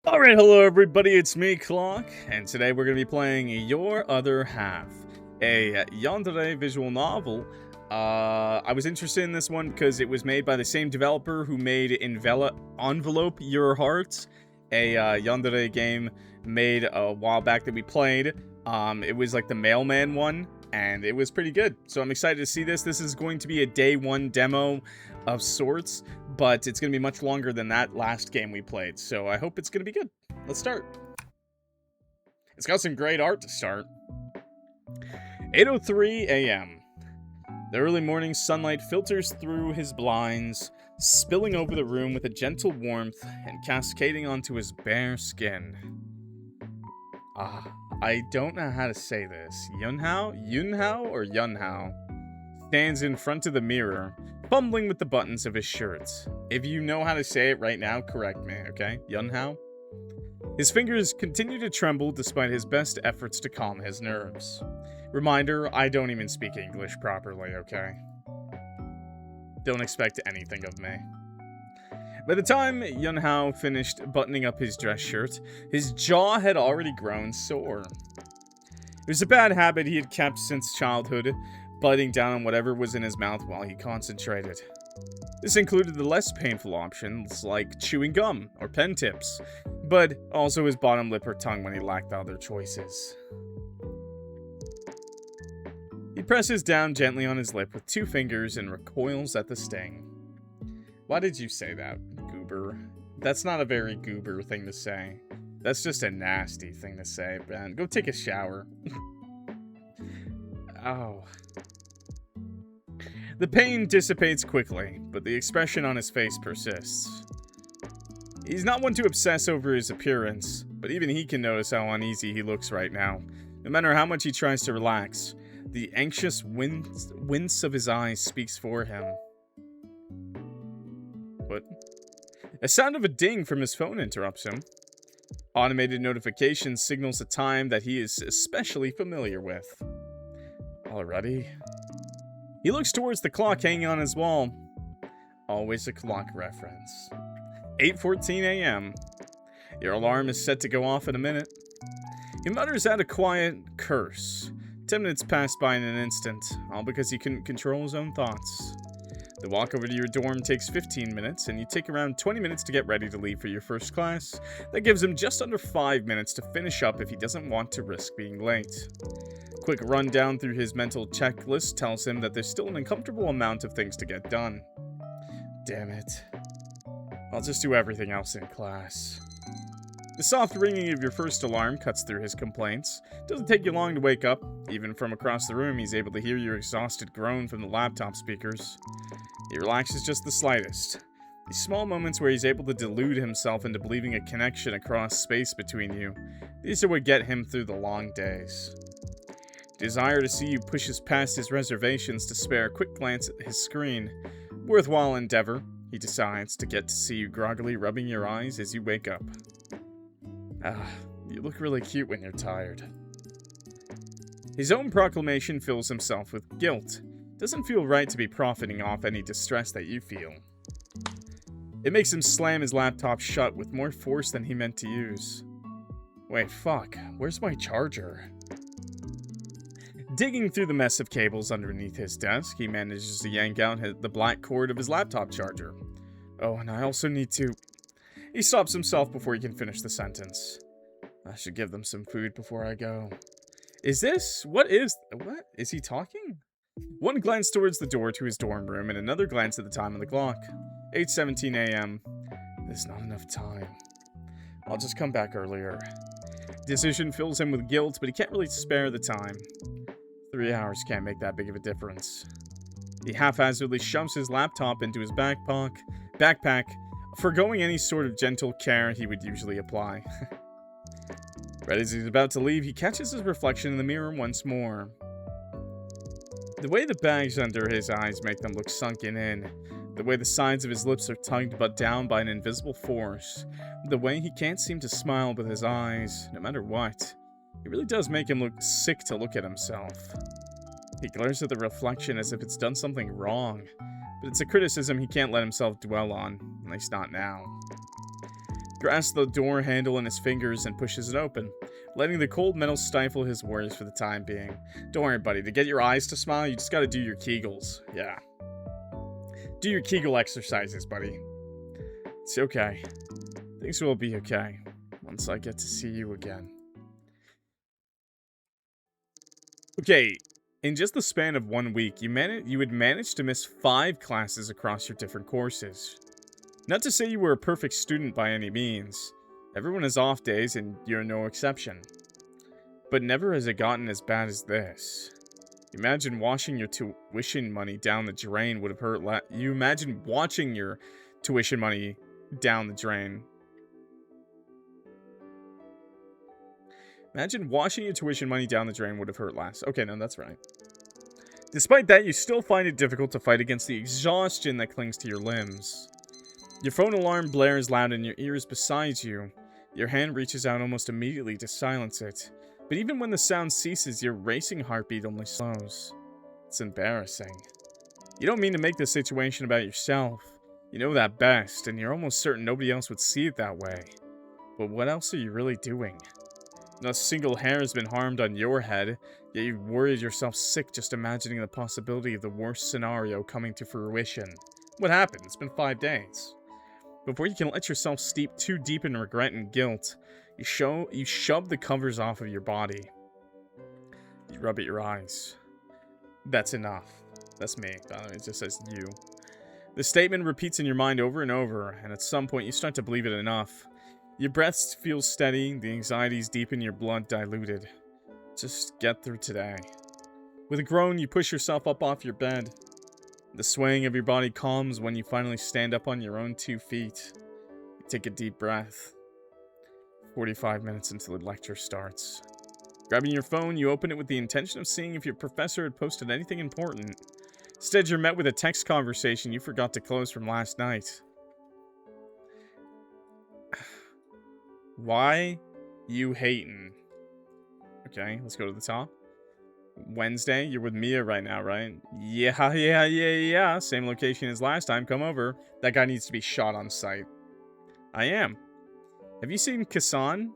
Alright, hello everybody, it's me, Clock, and today we're going to be playing Your Other Half, a Yandere visual novel. I was interested in this one because it was made by the same developer who made Envelope Your Heart, a Yandere game made a while back that we played. It was like the mailman one, and it was pretty good, so I'm excited to see this. This is going to be a day one demo of sorts, but it's going to be much longer than that last game we played, so I hope it's going to be good. Let's start. It's got some great art to start. 8:03 a.m. The early morning sunlight filters through his blinds, spilling over the room with a gentle warmth and cascading onto his bare skin. I don't know how to say this. Yunhao or Yunhao stands in front of the mirror, fumbling with the buttons of his shirt. If you know how to say it right now, correct me, okay? Yunhao? His fingers continue to tremble despite his best efforts to calm his nerves. Reminder, I don't even speak English properly, okay? Don't expect anything of me. By the time Yunhao finished buttoning up his dress shirt, his jaw had already grown sore. It was a bad habit he had kept since childhood, biting down on whatever was in his mouth while he concentrated. This included the less painful options like chewing gum or pen tips, but also his bottom lip or tongue when he lacked other choices. He presses down gently on his lip with two fingers and recoils at the sting. Why did you say that, goober? That's not a very goober thing to say. That's just a nasty thing to say, Ben. Go take a shower. Oh. The pain dissipates quickly, but the expression on his face persists. He's not one to obsess over his appearance, but even he can notice how uneasy he looks right now. No matter how much he tries to relax, the anxious wince of his eyes speaks for him. What? A sound of a ding from his phone interrupts him. Automated notification signals a time that he is especially familiar with. Already? He looks towards the clock hanging on his wall. Always a clock reference. 8:14 a.m. Your alarm is set to go off in a minute. He mutters out a quiet curse. 10 minutes pass by in an instant, all because he couldn't control his own thoughts. The walk over to your dorm takes 15 minutes, and you take around 20 minutes to get ready to leave for your first class. That gives him just under 5 minutes to finish up if he doesn't want to risk being late. Quick rundown through his mental checklist tells him that there's still an uncomfortable amount of things to get done. Damn it. I'll just do everything else in class. The soft ringing of your first alarm cuts through his complaints. Doesn't take you long to wake up. Even from across the room, he's able to hear your exhausted groan from the laptop speakers. He relaxes just the slightest. These small moments where he's able to delude himself into believing a connection across space between you, these are what get him through the long days. Desire to see you pushes past his reservations to spare a quick glance at his screen. Worthwhile endeavor, he decides, to get to see you groggily rubbing your eyes as you wake up. You look really cute when you're tired. His own proclamation fills himself with guilt. Doesn't feel right to be profiting off any distress that you feel. It makes him slam his laptop shut with more force than he meant to use. Wait, fuck, where's my charger? Digging through the mess of cables underneath his desk, he manages to yank out the black cord of his laptop charger. Oh, and I also need to... He stops himself before he can finish the sentence. I should give them some food before I go. What is he talking? One glance towards the door to his dorm room and another glance at the time on the clock. 8:17 a.m. There's not enough time. I'll just come back earlier. Decision fills him with guilt, but he can't really spare the time. 3 hours can't make that big of a difference. He haphazardly shoves his laptop into his backpack, forgoing any sort of gentle care he would usually apply. Right as he's about to leave, he catches his reflection in the mirror once more. The way the bags under his eyes make them look sunken in, the way the sides of his lips are tugged but down by an invisible force, the way he can't seem to smile with his eyes, no matter what, it really does make him look sick to look at himself. He glares at the reflection as if it's done something wrong, but it's a criticism he can't let himself dwell on, at least not now. grasps the door handle in his fingers and pushes it open, letting the cold metal stifle his worries for the time being. Don't worry, buddy. To get your eyes to smile, you just gotta do your Kegels. Yeah. Do your Kegel exercises, buddy. It's okay. Things will be okay once I get to see you again. Okay, in just the span of 1 week, you had managed to miss 5 classes across your different courses. Not to say you were a perfect student by any means. Everyone has off days, and you're no exception. But never has it gotten as bad as this. You imagine washing your tuition money down the drain would have hurt You imagine watching your tuition money down the drain. Imagine washing your tuition money down the drain would have hurt less. Okay, no, that's right. Despite that, you still find it difficult to fight against the exhaustion that clings to your limbs. Your phone alarm blares loud in your ears beside you. Your hand reaches out almost immediately to silence it. But even when the sound ceases, your racing heartbeat only slows. It's embarrassing. You don't mean to make this situation about yourself. You know that best, and you're almost certain nobody else would see it that way. But what else are you really doing? Not a single hair has been harmed on your head, yet you've worried yourself sick just imagining the possibility of the worst scenario coming to fruition. What happened? It's been 5 days. Before you can let yourself steep too deep in regret and guilt, you shove the covers off of your body. You rub at your eyes. That's enough. That's me, by the way. It just says you. The statement repeats in your mind over and over, and at some point you start to believe it enough. Your breath feels steady, the anxieties deep in your blood diluted. Just get through today. With a groan, you push yourself up off your bed. The swaying of your body calms when you finally stand up on your own 2 feet. You take a deep breath. 45 minutes until the lecture starts. Grabbing your phone, you open it with the intention of seeing if your professor had posted anything important. Instead, you're met with a text conversation you forgot to close from last night. Why you hating? Okay, let's go to the top. Wednesday, you're with Mia right now, right? Yeah. Same location as last time. Come over. That guy needs to be shot on sight. I am. Have you seen Kassan?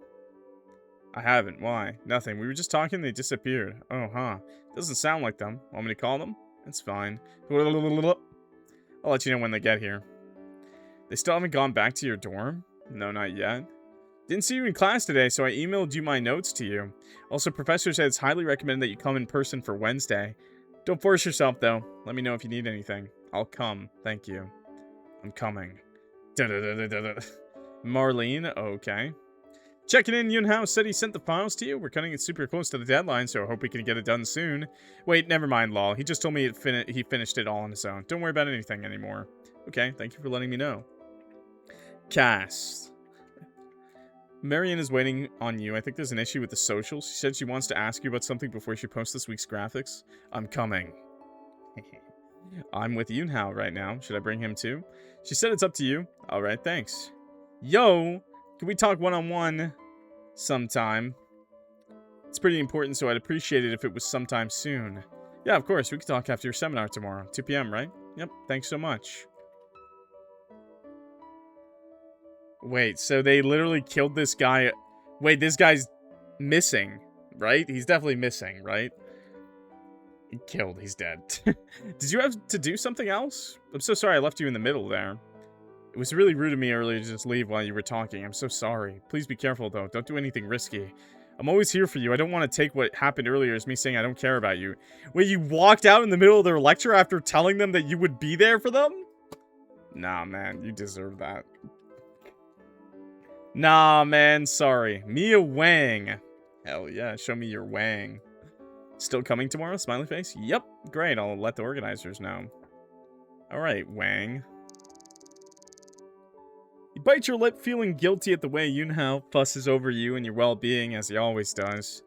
I haven't. Why? Nothing. We were just talking, they disappeared. Oh, huh. Doesn't sound like them. Want me to call them? It's fine. I'll let you know when they get here. They still haven't gone back to your dorm? No, not yet. Didn't see you in class today, so I emailed you my notes to you. Also, Professor said it's highly recommended that you come in person for Wednesday. Don't force yourself, though. Let me know if you need anything. I'll come. Thank you. I'm coming. Marlene, okay. Checking in, Yunhao said he sent the files to you. We're cutting it super close to the deadline, so I hope we can get it done soon. Wait, never mind, lol. He just told me he finished it all on his own. Don't worry about anything anymore. Okay, thank you for letting me know. Cass. Marion is waiting on you. I think there's an issue with the socials. She said she wants to ask you about something before she posts this week's graphics. I'm coming. I'm with Yunhao right now. Should I bring him too? She said it's up to you. Alright, thanks. Yo! Can we talk one-on-one sometime? It's pretty important, so I'd appreciate it if it was sometime soon. Yeah, of course. We can talk after your seminar tomorrow. 2 p.m., right? Yep, thanks so much. Wait, so they literally killed this guy. Wait, this guy's missing, right? He's definitely missing, right? He killed. He's dead. Did you have to do something else? I'm so sorry I left you in the middle there. It was really rude of me earlier to just leave while you were talking. I'm so sorry. Please be careful, though. Don't do anything risky. I'm always here for you. I don't want to take what happened earlier as me saying I don't care about you. Wait, you walked out in the middle of their lecture after telling them that you would be there for them? Nah, man. You deserve that. Nah, man, sorry. Mia Wang. Hell yeah, show me your Wang. Still coming tomorrow? Smiley face? Yep, great, I'll let the organizers know. Alright, Wang. You bite your lip feeling guilty at the way Yunhao fusses over you and your well-being as he always does.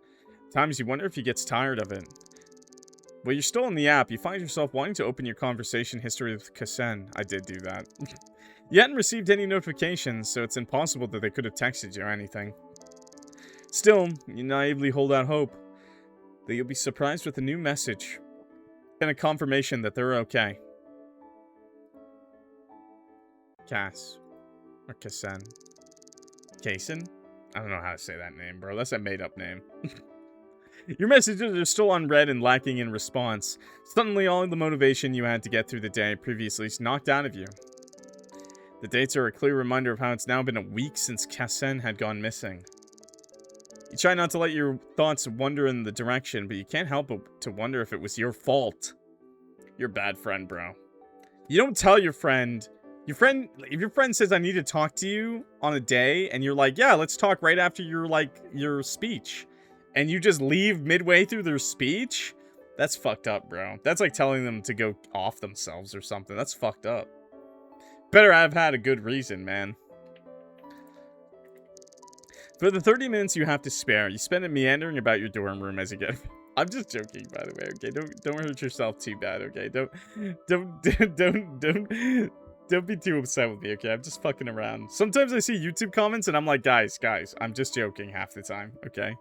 Times you wonder if he gets tired of it. While you're still in the app, you find yourself wanting to open your conversation history with Kassen. I did do that. You hadn't received any notifications, so it's impossible that they could have texted you or anything. Still, you naively hold out hope that you'll be surprised with a new message and a confirmation that they're okay. Cass. Or Kassen. Kason? I don't know how to say that name, bro. That's a made-up name. Your messages are still unread and lacking in response. Suddenly, all of the motivation you had to get through the day previously is knocked out of you. The dates are a clear reminder of how it's now been a week since Kassen had gone missing. You try not to let your thoughts wander in the direction, but you can't help but to wonder if it was your fault. You're a bad friend, bro. You don't tell your friend... if your friend says, I need to talk to you on a day, and you're like, yeah, let's talk right after your speech, and you just leave midway through their speech, that's fucked up, bro. That's like telling them to go off themselves or something. That's fucked up. Better have had a good reason, man. For the 30 minutes you have to spare, you spend it meandering about your dorm room as you get... I'm just joking, by the way, okay? Don't hurt yourself too bad, okay? Don't be too upset with me, okay? I'm just fucking around. Sometimes I see YouTube comments and I'm like, guys, I'm just joking half the time, okay?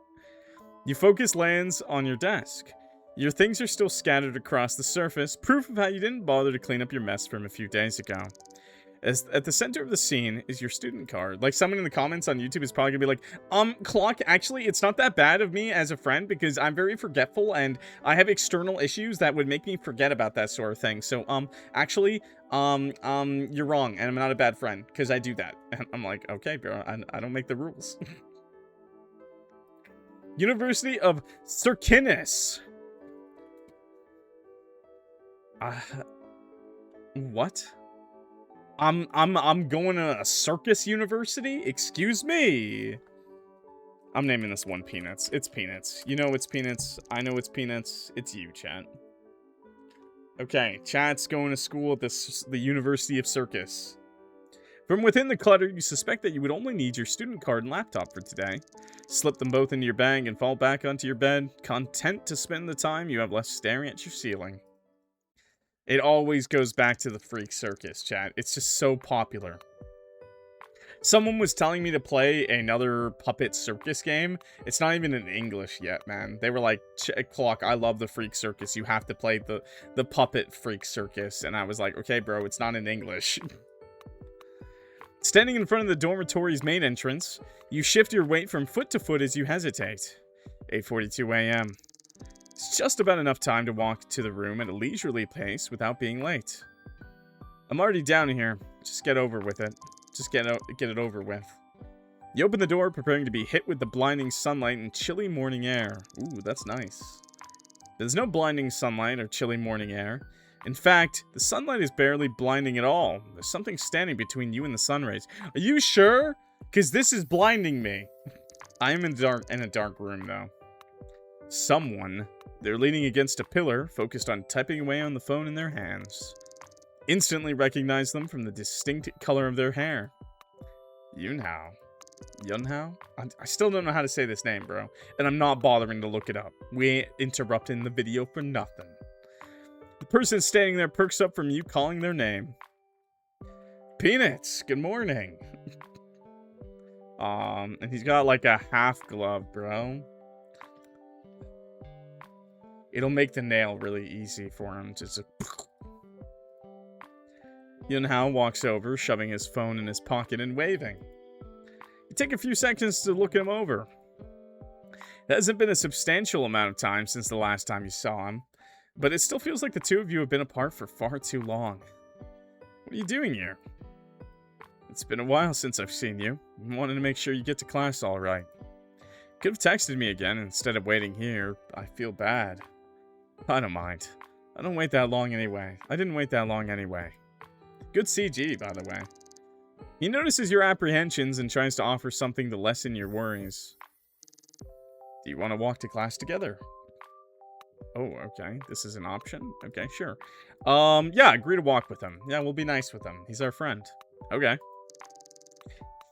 Your focus lands on your desk. Your things are still scattered across the surface, proof of how you didn't bother to clean up your mess from a few days ago. At the center of the scene is your student card. Like, someone in the comments on YouTube is probably gonna be like, Clock, actually, it's not that bad of me as a friend because I'm very forgetful and I have external issues that would make me forget about that sort of thing. So, actually, you're wrong and I'm not a bad friend because I do that. And I'm like, okay, bro, I don't make the rules. University of Circinus. What? I'm going to a circus university? Excuse me. I'm naming this one Peanuts. It's Peanuts. You know it's Peanuts. I know it's Peanuts. It's you, chat. Okay, chat's going to school at the University of Circus. From within the clutter, you suspect that you would only need your student card and laptop for today. Slip them both into your bag and fall back onto your bed, content to spend the time you have left staring at your ceiling. It always goes back to the freak circus, chat. It's just so popular. Someone was telling me to play another puppet circus game. It's not even in English yet, man. They were like, Clock, I love the freak circus. You have to play the puppet freak circus. And I was like, okay, bro, it's not in English. Standing in front of the dormitory's main entrance, you shift your weight from foot to foot as you hesitate. 8:42 a.m. It's just about enough time to walk to the room at a leisurely pace without being late. I'm already down here. Just get over with it. Just get it over with. You open the door, preparing to be hit with the blinding sunlight and chilly morning air. Ooh, that's nice. There's no blinding sunlight or chilly morning air. In fact, the sunlight is barely blinding at all. There's something standing between you and the sun rays. Are you sure? Because this is blinding me. I am in a dark room, though. Someone. They're leaning against a pillar, focused on typing away on the phone in their hands. Instantly recognize them from the distinct color of their hair. Yunhao. Yunhao? I still don't know how to say this name, bro. And I'm not bothering to look it up. We ain't interrupting the video for nothing. The person standing there perks up from you calling their name. Peanuts, good morning. And he's got like a half glove, bro. It'll make the nail really easy for him. Just Yunhao walks over, shoving his phone in his pocket and waving. You take a few seconds to look him over. It hasn't been a substantial amount of time since the last time you saw him, but it still feels like the two of you have been apart for far too long. What are you doing here? It's been a while since I've seen you. I wanted to make sure you get to class all right. Could have texted me again instead of waiting here. I feel bad. I don't mind. I don't wait that long anyway. I didn't wait that long anyway. Good CG, by the way. He notices your apprehensions and tries to offer something to lessen your worries. Do you want to walk to class together? Oh, okay. This is an option? Okay, sure. Yeah, agree to walk with him. Yeah, we'll be nice with him. He's our friend. Okay.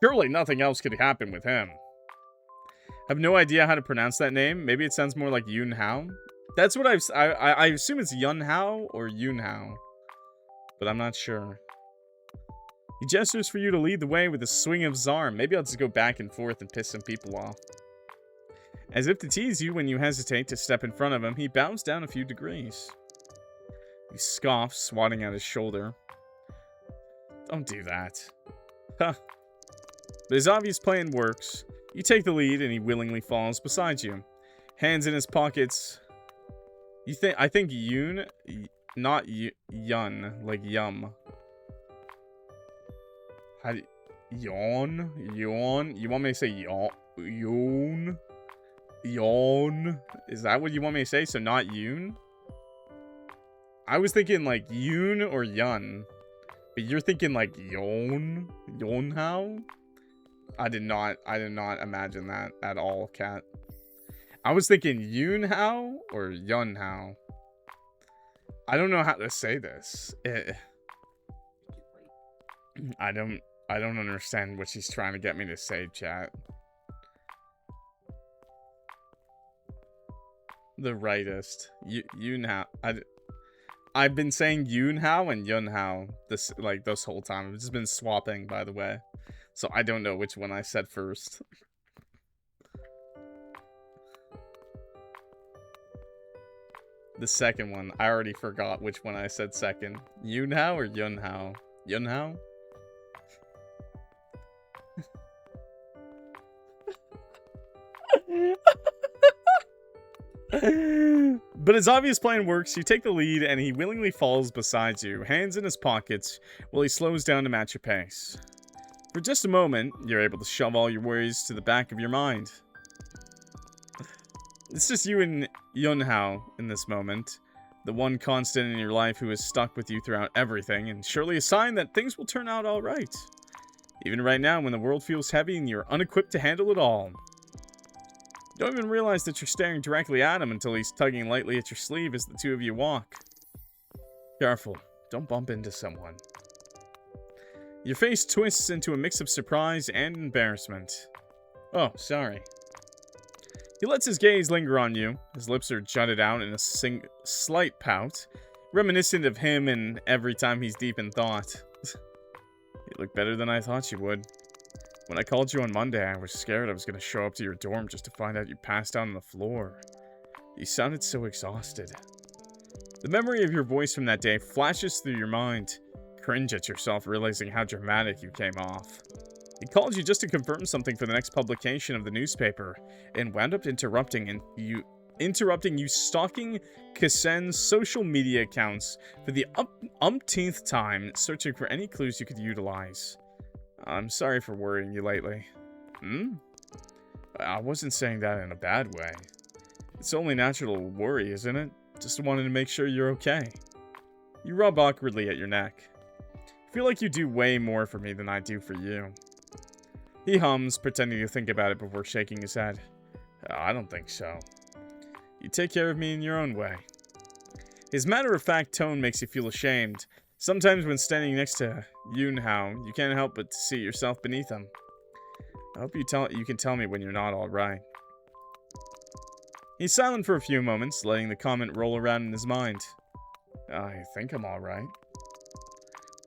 Surely nothing else could happen with him. Have no idea how to pronounce that name. Maybe it sounds more like Yunhao. That's what I assume it's Yunhao or Yunhao. But I'm not sure. He gestures for you to lead the way with a swing of his arm. Maybe I'll just go back and forth and piss some people off. As if to tease you when you hesitate to step in front of him, he bows down a few degrees. He scoffs, swatting at his shoulder. Don't do that. Huh. But his obvious plan works. You take the lead, and he willingly falls beside you. Hands in his pockets. I think Yoon, not Yun, like yum. How do yawn? Yawn? You want me to say yawn? Yawn? Yawn? Is that what you want me to say? So not Yoon? I was thinking like Yoon or Yun. But you're thinking like Yon? Yonhao? I did not imagine that at all, Cat. I was thinking Yoonhao or Yunhao. I don't know how to say this. I don't understand what she's trying to get me to say, chat. The rightist. Yoonhao. I've been saying Yoonhao and Yunhao this whole time. I've just been swapping, by the way. So I don't know which one I said first. The second one, I already forgot which one I said second. Yoonhao or Yunhao? Yunhao? But his obvious plan works. You take the lead, and he willingly falls beside you, hands in his pockets, while he slows down to match your pace. For just a moment, you're able to shove all your worries to the back of your mind. It's just you and Yunhao in this moment, the one constant in your life who has stuck with you throughout everything, and surely a sign that things will turn out alright. Even right now, when the world feels heavy and you're unequipped to handle it all. You don't even realize that you're staring directly at him until he's tugging lightly at your sleeve as the two of you walk. Careful, don't bump into someone. Your face twists into a mix of surprise and embarrassment. Oh, sorry. He lets his gaze linger on you. His lips are jutted out in a slight pout, reminiscent of him and every time he's deep in thought. You look better than I thought you would. When I called you on Monday, I was scared I was going to show up to your dorm just to find out you passed out on the floor. You sounded so exhausted. The memory of your voice from that day flashes through your mind. Cringe at yourself, realizing how dramatic you came off. He called you just to confirm something for the next publication of the newspaper, and wound up interrupting you stalking Kasen's social media accounts for the umpteenth time, searching for any clues you could utilize. I'm sorry for worrying you lately. I wasn't saying that in a bad way. It's only natural to worry, isn't it? Just wanted to make sure you're okay. You rub awkwardly at your neck. I feel like you do way more for me than I do for you. He hums, pretending to think about it before shaking his head. I don't think so. You take care of me in your own way. His matter-of-fact tone makes you feel ashamed. Sometimes when standing next to Yoonhao, you can't help but see yourself beneath him. I hope you can tell me when you're not alright. He's silent for a few moments, letting the comment roll around in his mind. I think I'm alright.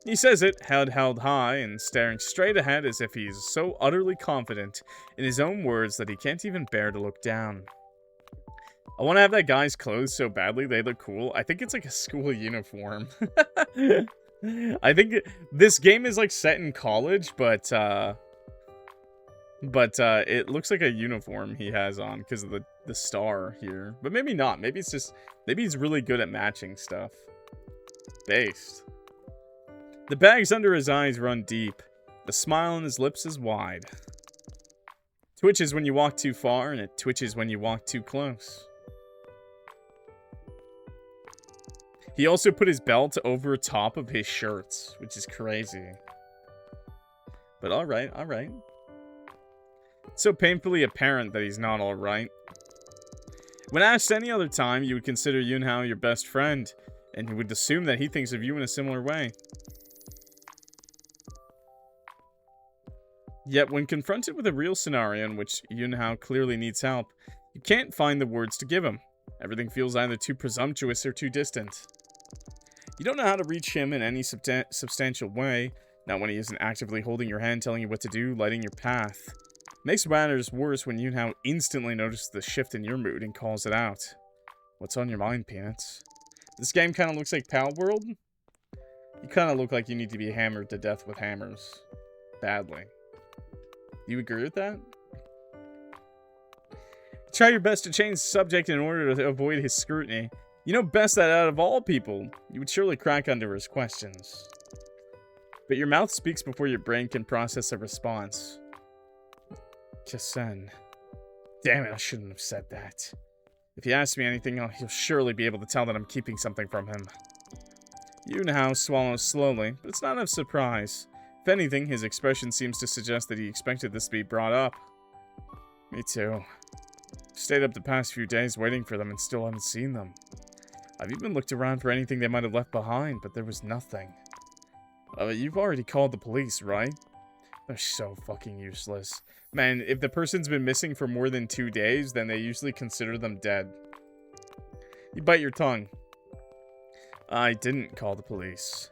He says it, head held high, and staring straight ahead as if he's so utterly confident in his own words that he can't even bear to look down. I want to have that guy's clothes so badly they look cool. I think it's like a school uniform. I think this game is like set in college, but it looks like a uniform he has on because of the star here. But maybe not. Maybe he's really good at matching stuff. Based. The bags under his eyes run deep. The smile on his lips is wide. Twitches when you walk too far, and it twitches when you walk too close. He also put his belt over top of his shirts, which is crazy. But alright, alright. It's so painfully apparent that he's not alright. When asked any other time, you would consider Yoonhao your best friend, and you would assume that he thinks of you in a similar way. Yet when confronted with a real scenario in which Yoonhao clearly needs help, you can't find the words to give him. Everything feels either too presumptuous or too distant. You don't know how to reach him in any substantial way, not when he isn't actively holding your hand, telling you what to do, lighting your path. Makes matters worse when Yoonhao instantly notices the shift in your mood and calls it out. What's on your mind, Peanuts? This game kind of looks like Pal World. You kind of look like you need to be hammered to death with hammers. Badly. Do you agree with that? Try your best to change the subject in order to avoid his scrutiny. You know best that out of all people, you would surely crack under his questions. But your mouth speaks before your brain can process a response. Kissen. Damn it, I shouldn't have said that. If he asks me anything, he'll surely be able to tell that I'm keeping something from him. Yunhao swallows slowly, but it's not of surprise. If anything, his expression seems to suggest that he expected this to be brought up. Me too. Stayed up the past few days waiting for them and still haven't seen them. I've even looked around for anything they might have left behind, but there was nothing. You've already called the police, right? They're so fucking useless. Man, if the person's been missing for more than 2 days, then they usually consider them dead. You bite your tongue. I didn't call the police.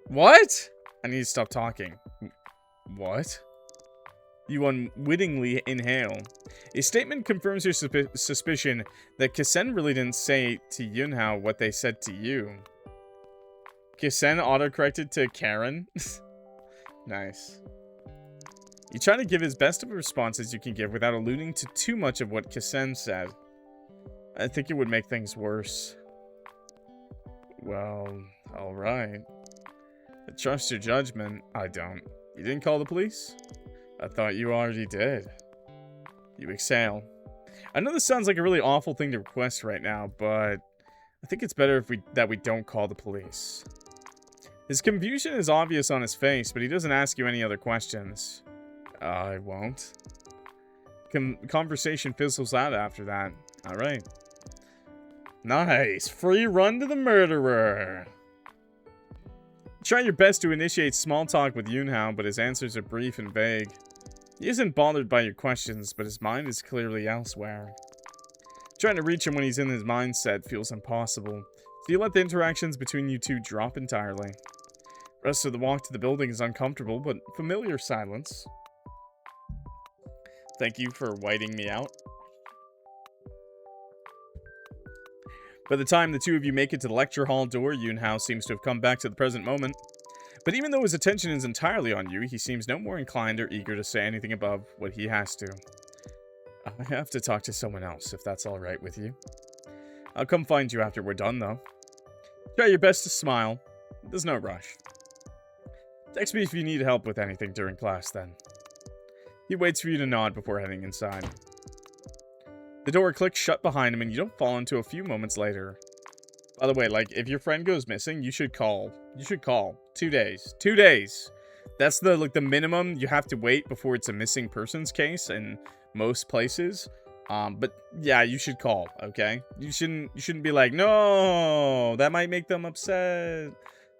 What? I need to stop talking. What? You unwittingly inhale. A statement confirms your suspicion that Kissen really didn't say to Yunhao what they said to you. Kissen autocorrected to Karen. Nice. You try to give as best of a response as you can give without alluding to too much of what Kissen said. I think it would make things worse. Well, alright. I trust your judgment. I don't. You didn't call the police? I thought you already did. You exhale. I know this sounds like a really awful thing to request right now, but I think it's better if we don't call the police. His confusion is obvious on his face, but he doesn't ask you any other questions. I won't. Conversation fizzles out after that. Alright. Nice. Free run to the murderer. Try your best to initiate small talk with Yunhao, but his answers are brief and vague. He isn't bothered by your questions, but his mind is clearly elsewhere. Trying to reach him when he's in his mindset feels impossible, so you let the interactions between you two drop entirely. The rest of the walk to the building is uncomfortable, but familiar silence. Thank you for whiting me out. By the time the two of you make it to the lecture hall door, Yunhao seems to have come back to the present moment. But even though his attention is entirely on you, he seems no more inclined or eager to say anything above what he has to. I have to talk to someone else, if that's alright with you. I'll come find you after we're done, though. Try your best to smile. There's no rush. Text me if you need help with anything during class, then. He waits for you to nod before heading inside. The door clicks shut behind him and you don't fall until a few moments later. By the way, like, if your friend goes missing, you should call. You should call. 2 days. 2 days! That's the minimum you have to wait before it's a missing persons case in most places. But yeah, you should call, okay? You shouldn't be like, no, that might make them upset.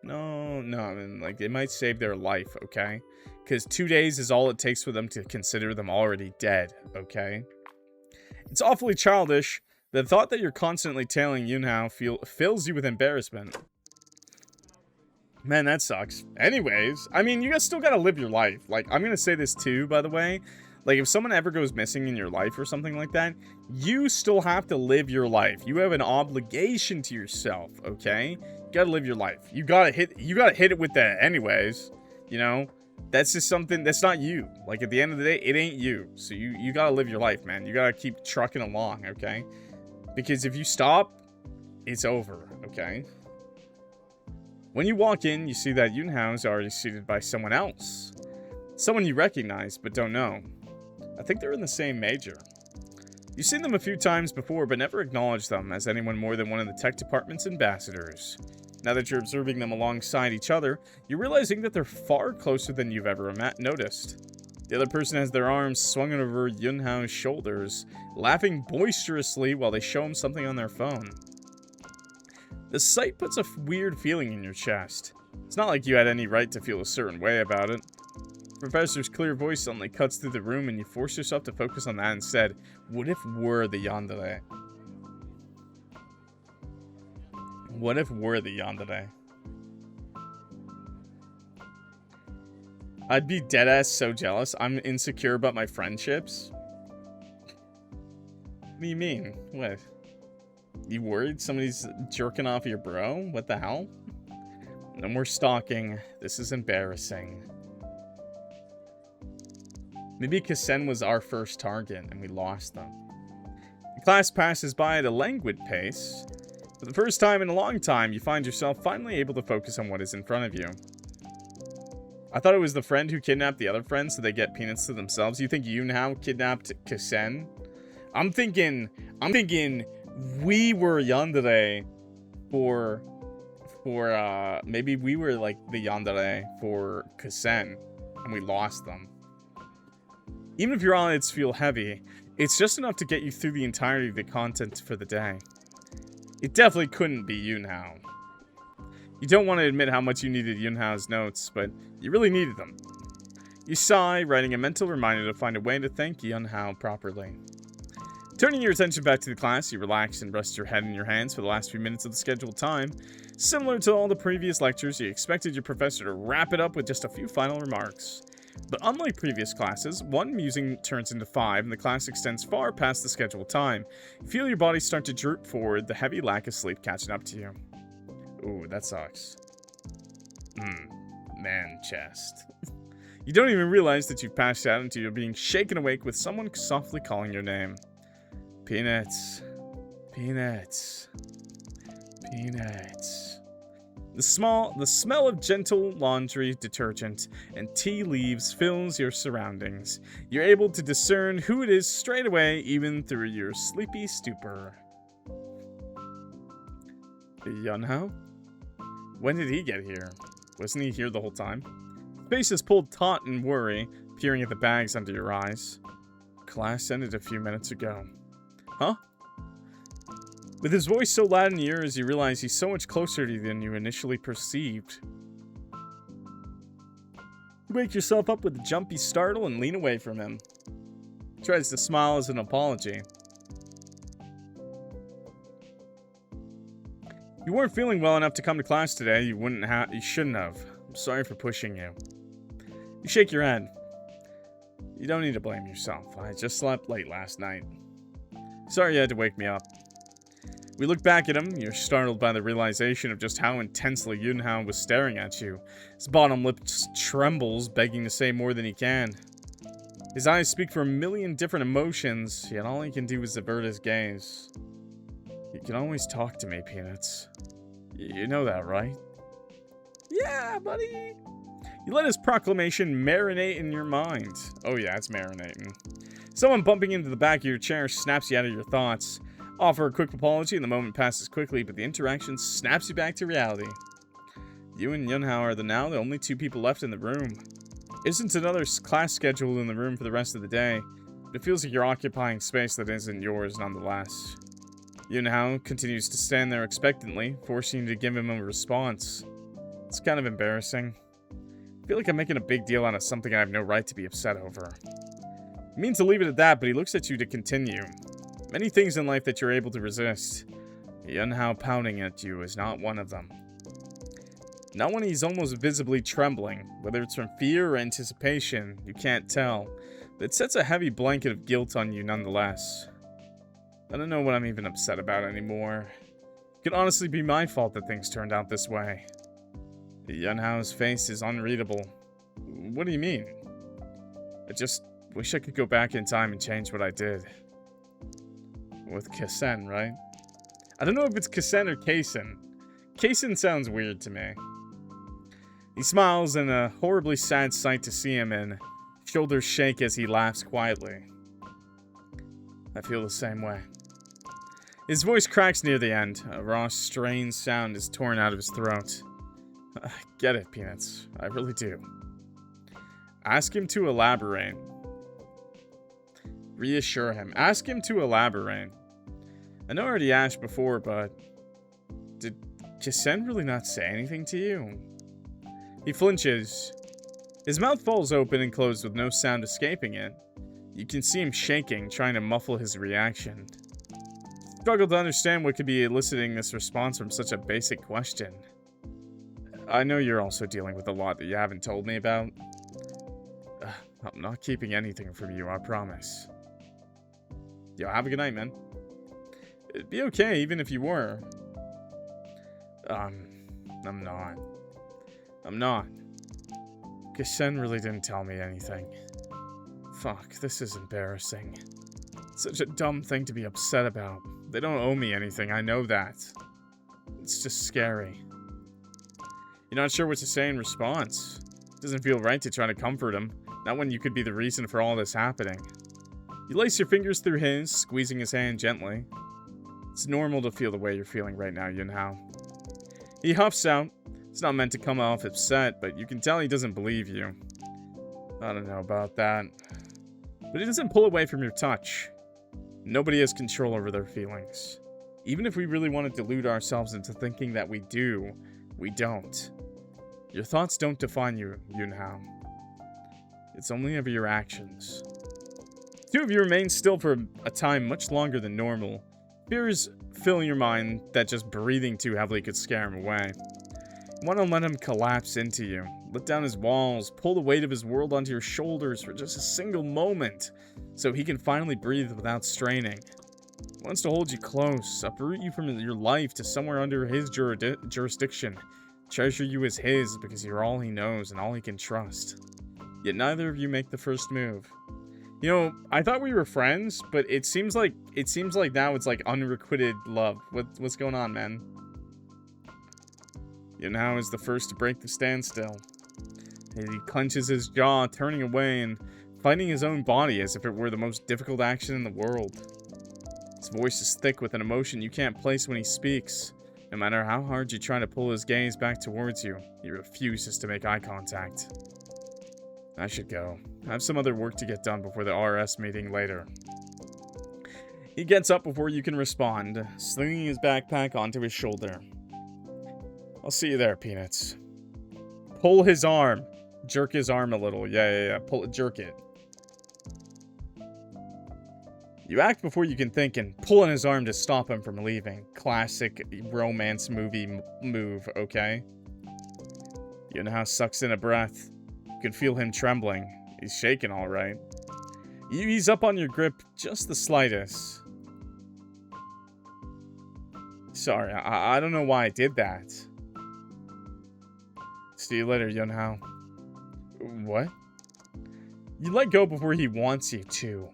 No, I mean, like, it might save their life, okay? Because 2 days is all it takes for them to consider them already dead, okay? It's awfully childish. The thought that you're constantly tailing Yunhao fills you with embarrassment. Man, that sucks. Anyways, I mean, you guys still gotta live your life. Like, I'm gonna say this too, by the way. Like, if someone ever goes missing in your life or something like that, you still have to live your life. You have an obligation to yourself, okay? You gotta live your life. You gotta hit it with that anyways, you know? That's just something, that's not you. Like, at the end of the day, it ain't you. So you gotta live your life, man. You gotta keep trucking along, okay? Because if you stop, it's over, okay? When you walk in, you see that Yunhao is already seated by someone else. Someone you recognize, but don't know. I think they're in the same major. You've seen them a few times before, but never acknowledged them as anyone more than one of the tech department's ambassadors. Now that you're observing them alongside each other, you're realizing that they're far closer than you've ever noticed. The other person has their arms swung over Yunhao's shoulders, laughing boisterously while they show him something on their phone. The sight puts a weird feeling in your chest. It's not like you had any right to feel a certain way about it. The professor's clear voice suddenly cuts through the room and you force yourself to focus on that instead. What if we're the Yandere? What if we're the Yandere? I'd be deadass so jealous. I'm insecure about my friendships. What do you mean? What? You worried somebody's jerking off your bro? What the hell? No more stalking. This is embarrassing. Maybe Kasen was our first target and we lost them. The class passes by at a languid pace. For the first time in a long time, you find yourself finally able to focus on what is in front of you. I thought it was the friend who kidnapped the other friend so they get peanuts to themselves. You think Yunhao kidnapped Kasen? I'm thinking we were Yandere for maybe we were like the Yandere for Kasen and we lost them. Even if your eyelids feel heavy, it's just enough to get you through the entirety of the content for the day. It definitely couldn't be Yunhao. You don't want to admit how much you needed Yunhao's notes, but you really needed them. You sigh, writing a mental reminder to find a way to thank Yunhao properly. Turning your attention back to the class, you relax and rest your head in your hands for the last few minutes of the scheduled time. Similar to all the previous lectures, you expected your professor to wrap it up with just a few final remarks. But unlike previous classes, one musing turns into 5 and the class extends far past the scheduled time. You feel your body start to droop forward, the heavy lack of sleep catching up to you. Ooh, that sucks. Man chest. You don't even realize that you've passed out until you're being shaken awake with someone softly calling your name. Peanuts. Peanuts. Peanuts. The smell of gentle laundry detergent and tea leaves fills your surroundings. You're able to discern who it is straight away, even through your sleepy stupor. Yunhao? When did he get here? Wasn't he here the whole time? Face is pulled taut in worry, peering at the bags under your eyes. Class ended a few minutes ago. Huh? With his voice so loud in your ears, you realize he's so much closer to you than you initially perceived. You wake yourself up with a jumpy startle and lean away from him. He tries to smile as an apology. You weren't feeling well enough to come to class today. You shouldn't have. I'm sorry for pushing you. You shake your head. You don't need to blame yourself. I just slept late last night. Sorry you had to wake me up. We look back at him. You're startled by the realization of just how intensely Yunhao was staring at you. His bottom lip trembles, begging to say more than he can. His eyes speak for a million different emotions, yet all he can do is avert his gaze. You can always talk to me, Peanuts. You know that, right? Yeah, buddy. You let his proclamation marinate in your mind. Oh yeah, it's marinating. Someone bumping into the back of your chair snaps you out of your thoughts. Offer a quick apology and the moment passes quickly, but the interaction snaps you back to reality. You and Yunhao are now the only 2 people left in the room. Isn't another class scheduled in the room for the rest of the day, but it feels like you're occupying space that isn't yours nonetheless. Yunhao continues to stand there expectantly, forcing you to give him a response. It's kind of embarrassing. I feel like I'm making a big deal out of something I have no right to be upset over. He means to leave it at that, but he looks at you to continue. Many things in life that you're able to resist. Yunhao pounding at you is not one of them. Not when he's almost visibly trembling, whether it's from fear or anticipation, you can't tell, but it sets a heavy blanket of guilt on you nonetheless. I don't know what I'm even upset about anymore. It could honestly be my fault that things turned out this way. Yunhao's face is unreadable. What do you mean? I just wish I could go back in time and change what I did. With Kasen, right? I don't know if it's Kasen or Kasen. Kasen sounds weird to me. He smiles in a horribly sad sight to see him in. Shoulders shake as he laughs quietly. I feel the same way. His voice cracks near the end. A raw, strained sound is torn out of his throat. I get it, Peanuts. I really do. Ask him to elaborate. Reassure him. Ask him to elaborate. I know I already asked before, but... Did Kasen really not say anything to you? He flinches. His mouth falls open and closed with no sound escaping it. You can see him shaking, trying to muffle his reaction. Struggle to understand what could be eliciting this response from such a basic question. I know you're also dealing with a lot that you haven't told me about. I'm not keeping anything from you, I promise. Yo, have a good night, man. It'd be okay, even if you were. I'm not. I'm not. Kasen really didn't tell me anything. Fuck, this is embarrassing. Such a dumb thing to be upset about. They don't owe me anything, I know that. It's just scary. You're not sure what to say in response. It doesn't feel right to try to comfort him, not when you could be the reason for all this happening. You lace your fingers through his, squeezing his hand gently. It's normal to feel the way you're feeling right now, Yunhao. He huffs out. It's not meant to come off upset, but you can tell he doesn't believe you. I don't know about that. But he doesn't pull away from your touch. Nobody has control over their feelings. Even if we really want to delude ourselves into thinking that we do, we don't. Your thoughts don't define you, Yunhao. It's only of your actions. Two of you remain still for a time much longer than normal. Fears fill your mind that just breathing too heavily could scare him away. You want to let him collapse into you. Let down his walls, pull the weight of his world onto your shoulders for just a single moment, so he can finally breathe without straining. He wants to hold you close, uproot you from your life to somewhere under his jurisdiction, treasure you as his because you're all he knows and all he can trust. Yet neither of you make the first move. You know, I thought we were friends, but it seems like now it's like unrequited love. What's going on, man? Yunhao is the first to break the standstill. He clenches his jaw, turning away and fighting his own body as if it were the most difficult action in the world. His voice is thick with an emotion you can't place when he speaks. No matter how hard you try to pull his gaze back towards you, he refuses to make eye contact. I should go. I have some other work to get done before the RS meeting later. He gets up before you can respond, slinging his backpack onto his shoulder. I'll see you there, Peanuts. Pull his arm. Jerk his arm a little. Yeah. Jerk it. You act before you can think and pull on his arm to stop him from leaving. Classic romance movie move, okay? Yunhao sucks in a breath. You can feel him trembling. He's shaking all right. You ease up on your grip just the slightest. Sorry, I don't know why I did that. See you later, Yunhao. What? You let go before he wants you to.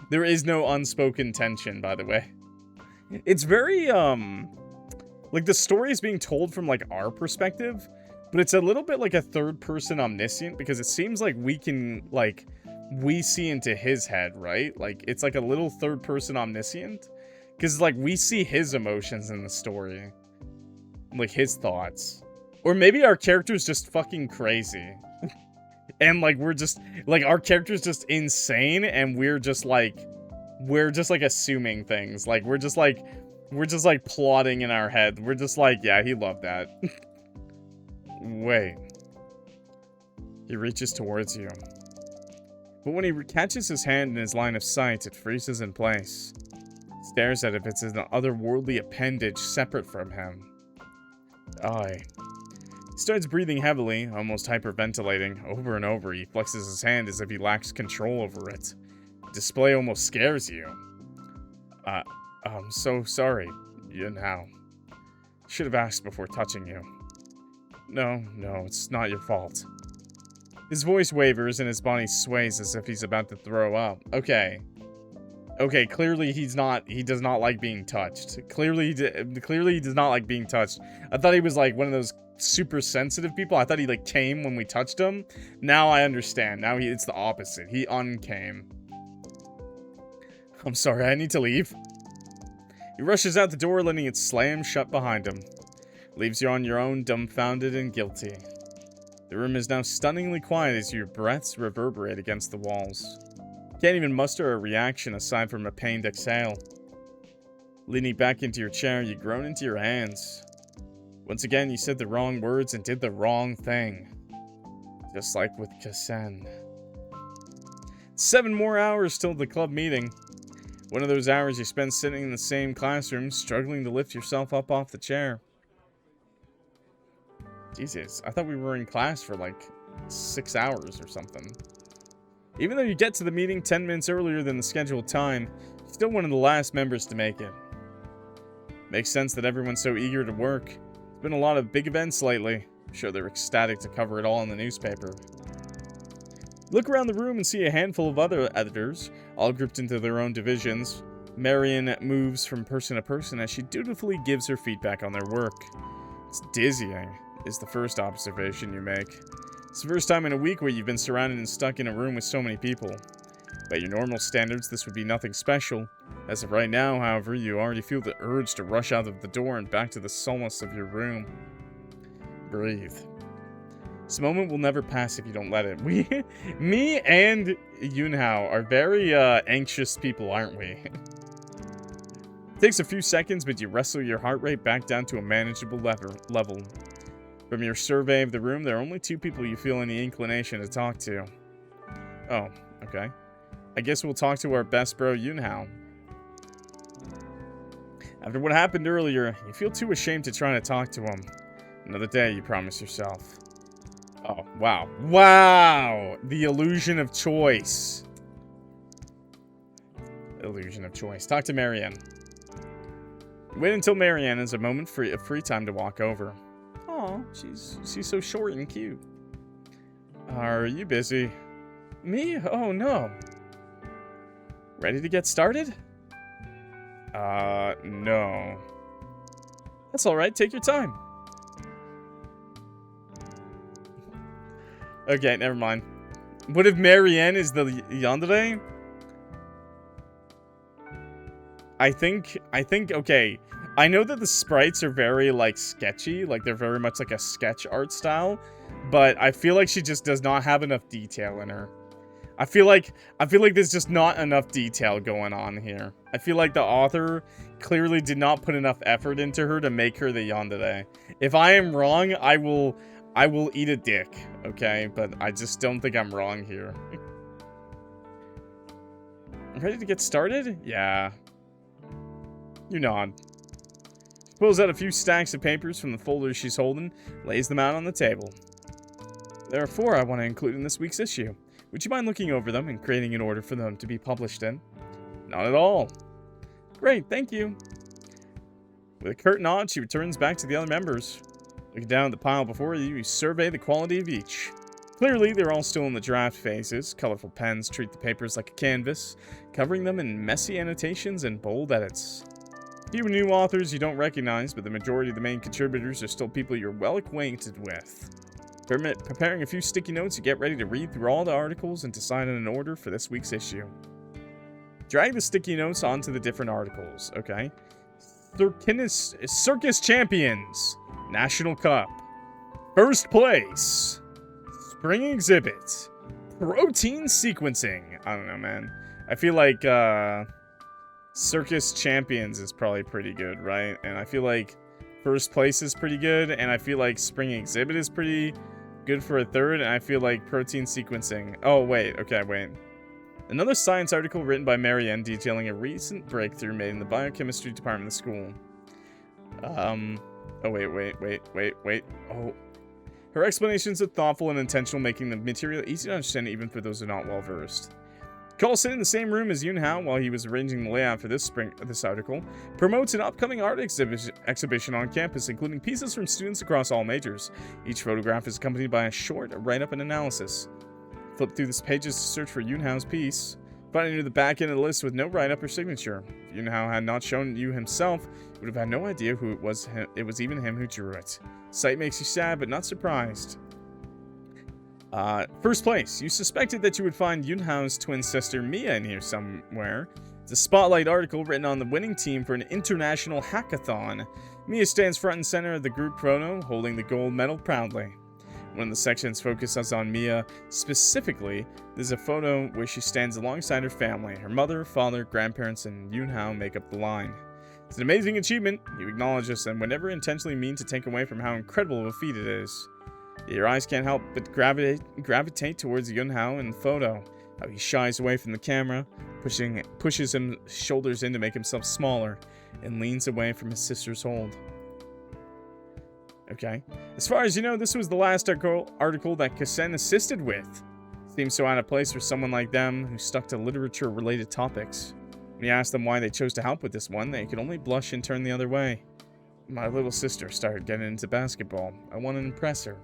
There is no unspoken tension, by the way. It's very, like, the story is being told from, like, our perspective, but it's a little bit like a third-person omniscient, because it seems like we can, like, we see into his head, right? Like, it's like a little third-person omniscient, because, like, we see his emotions in the story. Like, his thoughts. Or maybe our character's just fucking crazy. And, like, we're just, like, our character's just insane, and we're just, like, assuming things. Like, we're just, like, plotting in our head. We're just, like, yeah, he loved that. Wait. He reaches towards you. But when he catches his hand in his line of sight, it freezes in place. Stares at it if it's an otherworldly appendage separate from him. Aye. He starts breathing heavily, almost hyperventilating. Over and over, he flexes his hand as if he lacks control over it. The display almost scares you. I'm so sorry, Yunhao. Should have asked before touching you. No, it's not your fault. His voice wavers and his body sways as if he's about to throw up. Okay, clearly he does not like being touched. Clearly he does not like being touched. I thought he was like one of those super sensitive people. I thought he like came when we touched him. Now I understand. Now it's the opposite. He uncame. I'm sorry, I need to leave. He rushes out the door, letting it slam shut behind him. Leaves you on your own, dumbfounded and guilty. The room is now stunningly quiet as your breaths reverberate against the walls. Can't even muster a reaction aside from a pained exhale. Leaning back into your chair, you groan into your hands. Once again, you said the wrong words and did the wrong thing. Just like with Kasen. 7 more hours till the club meeting. One of those hours you spend sitting in the same classroom, struggling to lift yourself up off the chair. Jesus, I thought we were in class for like 6 hours or something. Even though you get to the meeting 10 minutes earlier than the scheduled time, you're still one of the last members to make it. Makes sense that everyone's so eager to work. There's been a lot of big events lately. I'm sure they're ecstatic to cover it all in the newspaper. Look around the room and see a handful of other editors, all grouped into their own divisions. Marion moves from person to person as she dutifully gives her feedback on their work. It's dizzying, is the first observation you make. It's the first time in a week where you've been surrounded and stuck in a room with so many people. By your normal standards, this would be nothing special. As of right now, however, you already feel the urge to rush out of the door and back to the solace of your room. Breathe. This moment will never pass if you don't let it. Me and Yunhao are very anxious people, aren't we? It takes a few seconds, but you wrestle your heart rate back down to a manageable level. From your survey of the room, there are only 2 people you feel any inclination to talk to. Oh, okay. I guess we'll talk to our best bro, Yunhao. After what happened earlier, you feel too ashamed to try to talk to him. Another day, you promise yourself. Oh, wow. Wow! The illusion of choice. Illusion of choice. Talk to Marianne. Wait until Marianne has a moment of free time to walk over. Aw, she's so short and cute. Are you busy? Me? Oh, no. Ready to get started? No. That's alright, take your time. Okay, never mind. What if Marianne is the Yandere? I think, okay. I know that the sprites are very, like, sketchy. Like, they're very much like a sketch art style. But I feel like she just does not have enough detail in her. I feel like there's just not enough detail going on here. I feel like the author clearly did not put enough effort into her to make her the Yandere. If I am wrong, I will eat a dick, okay? But I just don't think I'm wrong here. Ready to get started? Yeah. You nod. She pulls out a few stacks of papers from the folders she's holding, lays them out on the table. There are 4 I want to include in this week's issue. Would you mind looking over them and creating an order for them to be published in? Not at all. Great, thank you. With a curt nod, she returns back to the other members. Looking down at the pile before you, you survey the quality of each. Clearly, they're all still in the draft phases. Colorful pens treat the papers like a canvas, covering them in messy annotations and bold edits. Few new authors you don't recognize, but the majority of the main contributors are still people you're well acquainted with. Preparing a few sticky notes, you get ready to read through all the articles and decide on an order for this week's issue. Drag the sticky notes onto the different articles, okay? Circus Champions, National Cup, First Place, Spring Exhibit, Protein Sequencing. I don't know, man. I feel like Circus Champions is probably pretty good, right? And I feel like First Place is pretty good, and I feel like Spring Exhibit is pretty good for a 3rd, and I feel like Protein Sequencing. Oh, wait. Okay, wait. Another science article written by Marianne detailing a recent breakthrough made in the biochemistry department of the school. Oh, wait. Oh. Her explanations are thoughtful and intentional, making the material easy to understand even for those who are not well-versed. Cole, sitting in the same room as Yunhao while he was arranging the layout for this article, promotes an upcoming art exhibition on campus, including pieces from students across all majors. Each photograph is accompanied by a short write-up and analysis. Flip through the pages to search for Yunhao's piece, finding near the back end of the list with no write-up or signature. If Yunhao had not shown you himself, you would have had no idea who it was. It was even him who drew it. Sight makes you sad, but not surprised. First Place. You suspected that you would find Yunhao's twin sister Mia in here somewhere. It's a spotlight article written on the winning team for an international hackathon. Mia stands front and center of the group photo, holding the gold medal proudly. One of the sections focuses on Mia. Specifically, there's a photo where she stands alongside her family. Her mother, father, grandparents, and Yunhao make up the line. It's an amazing achievement. You acknowledge this and would never intentionally mean to take away from how incredible of a feat it is. Your eyes can't help but gravitate towards Yunhao in the photo. How he shies away from the camera, pushes his shoulders in to make himself smaller, and leans away from his sister's hold. Okay. As far as you know, this was the last article that Kasen assisted with. Seems so out of place for someone like them who stuck to literature-related topics. When you asked them why they chose to help with this one, they could only blush and turn the other way. My little sister started getting into basketball. I want to impress her.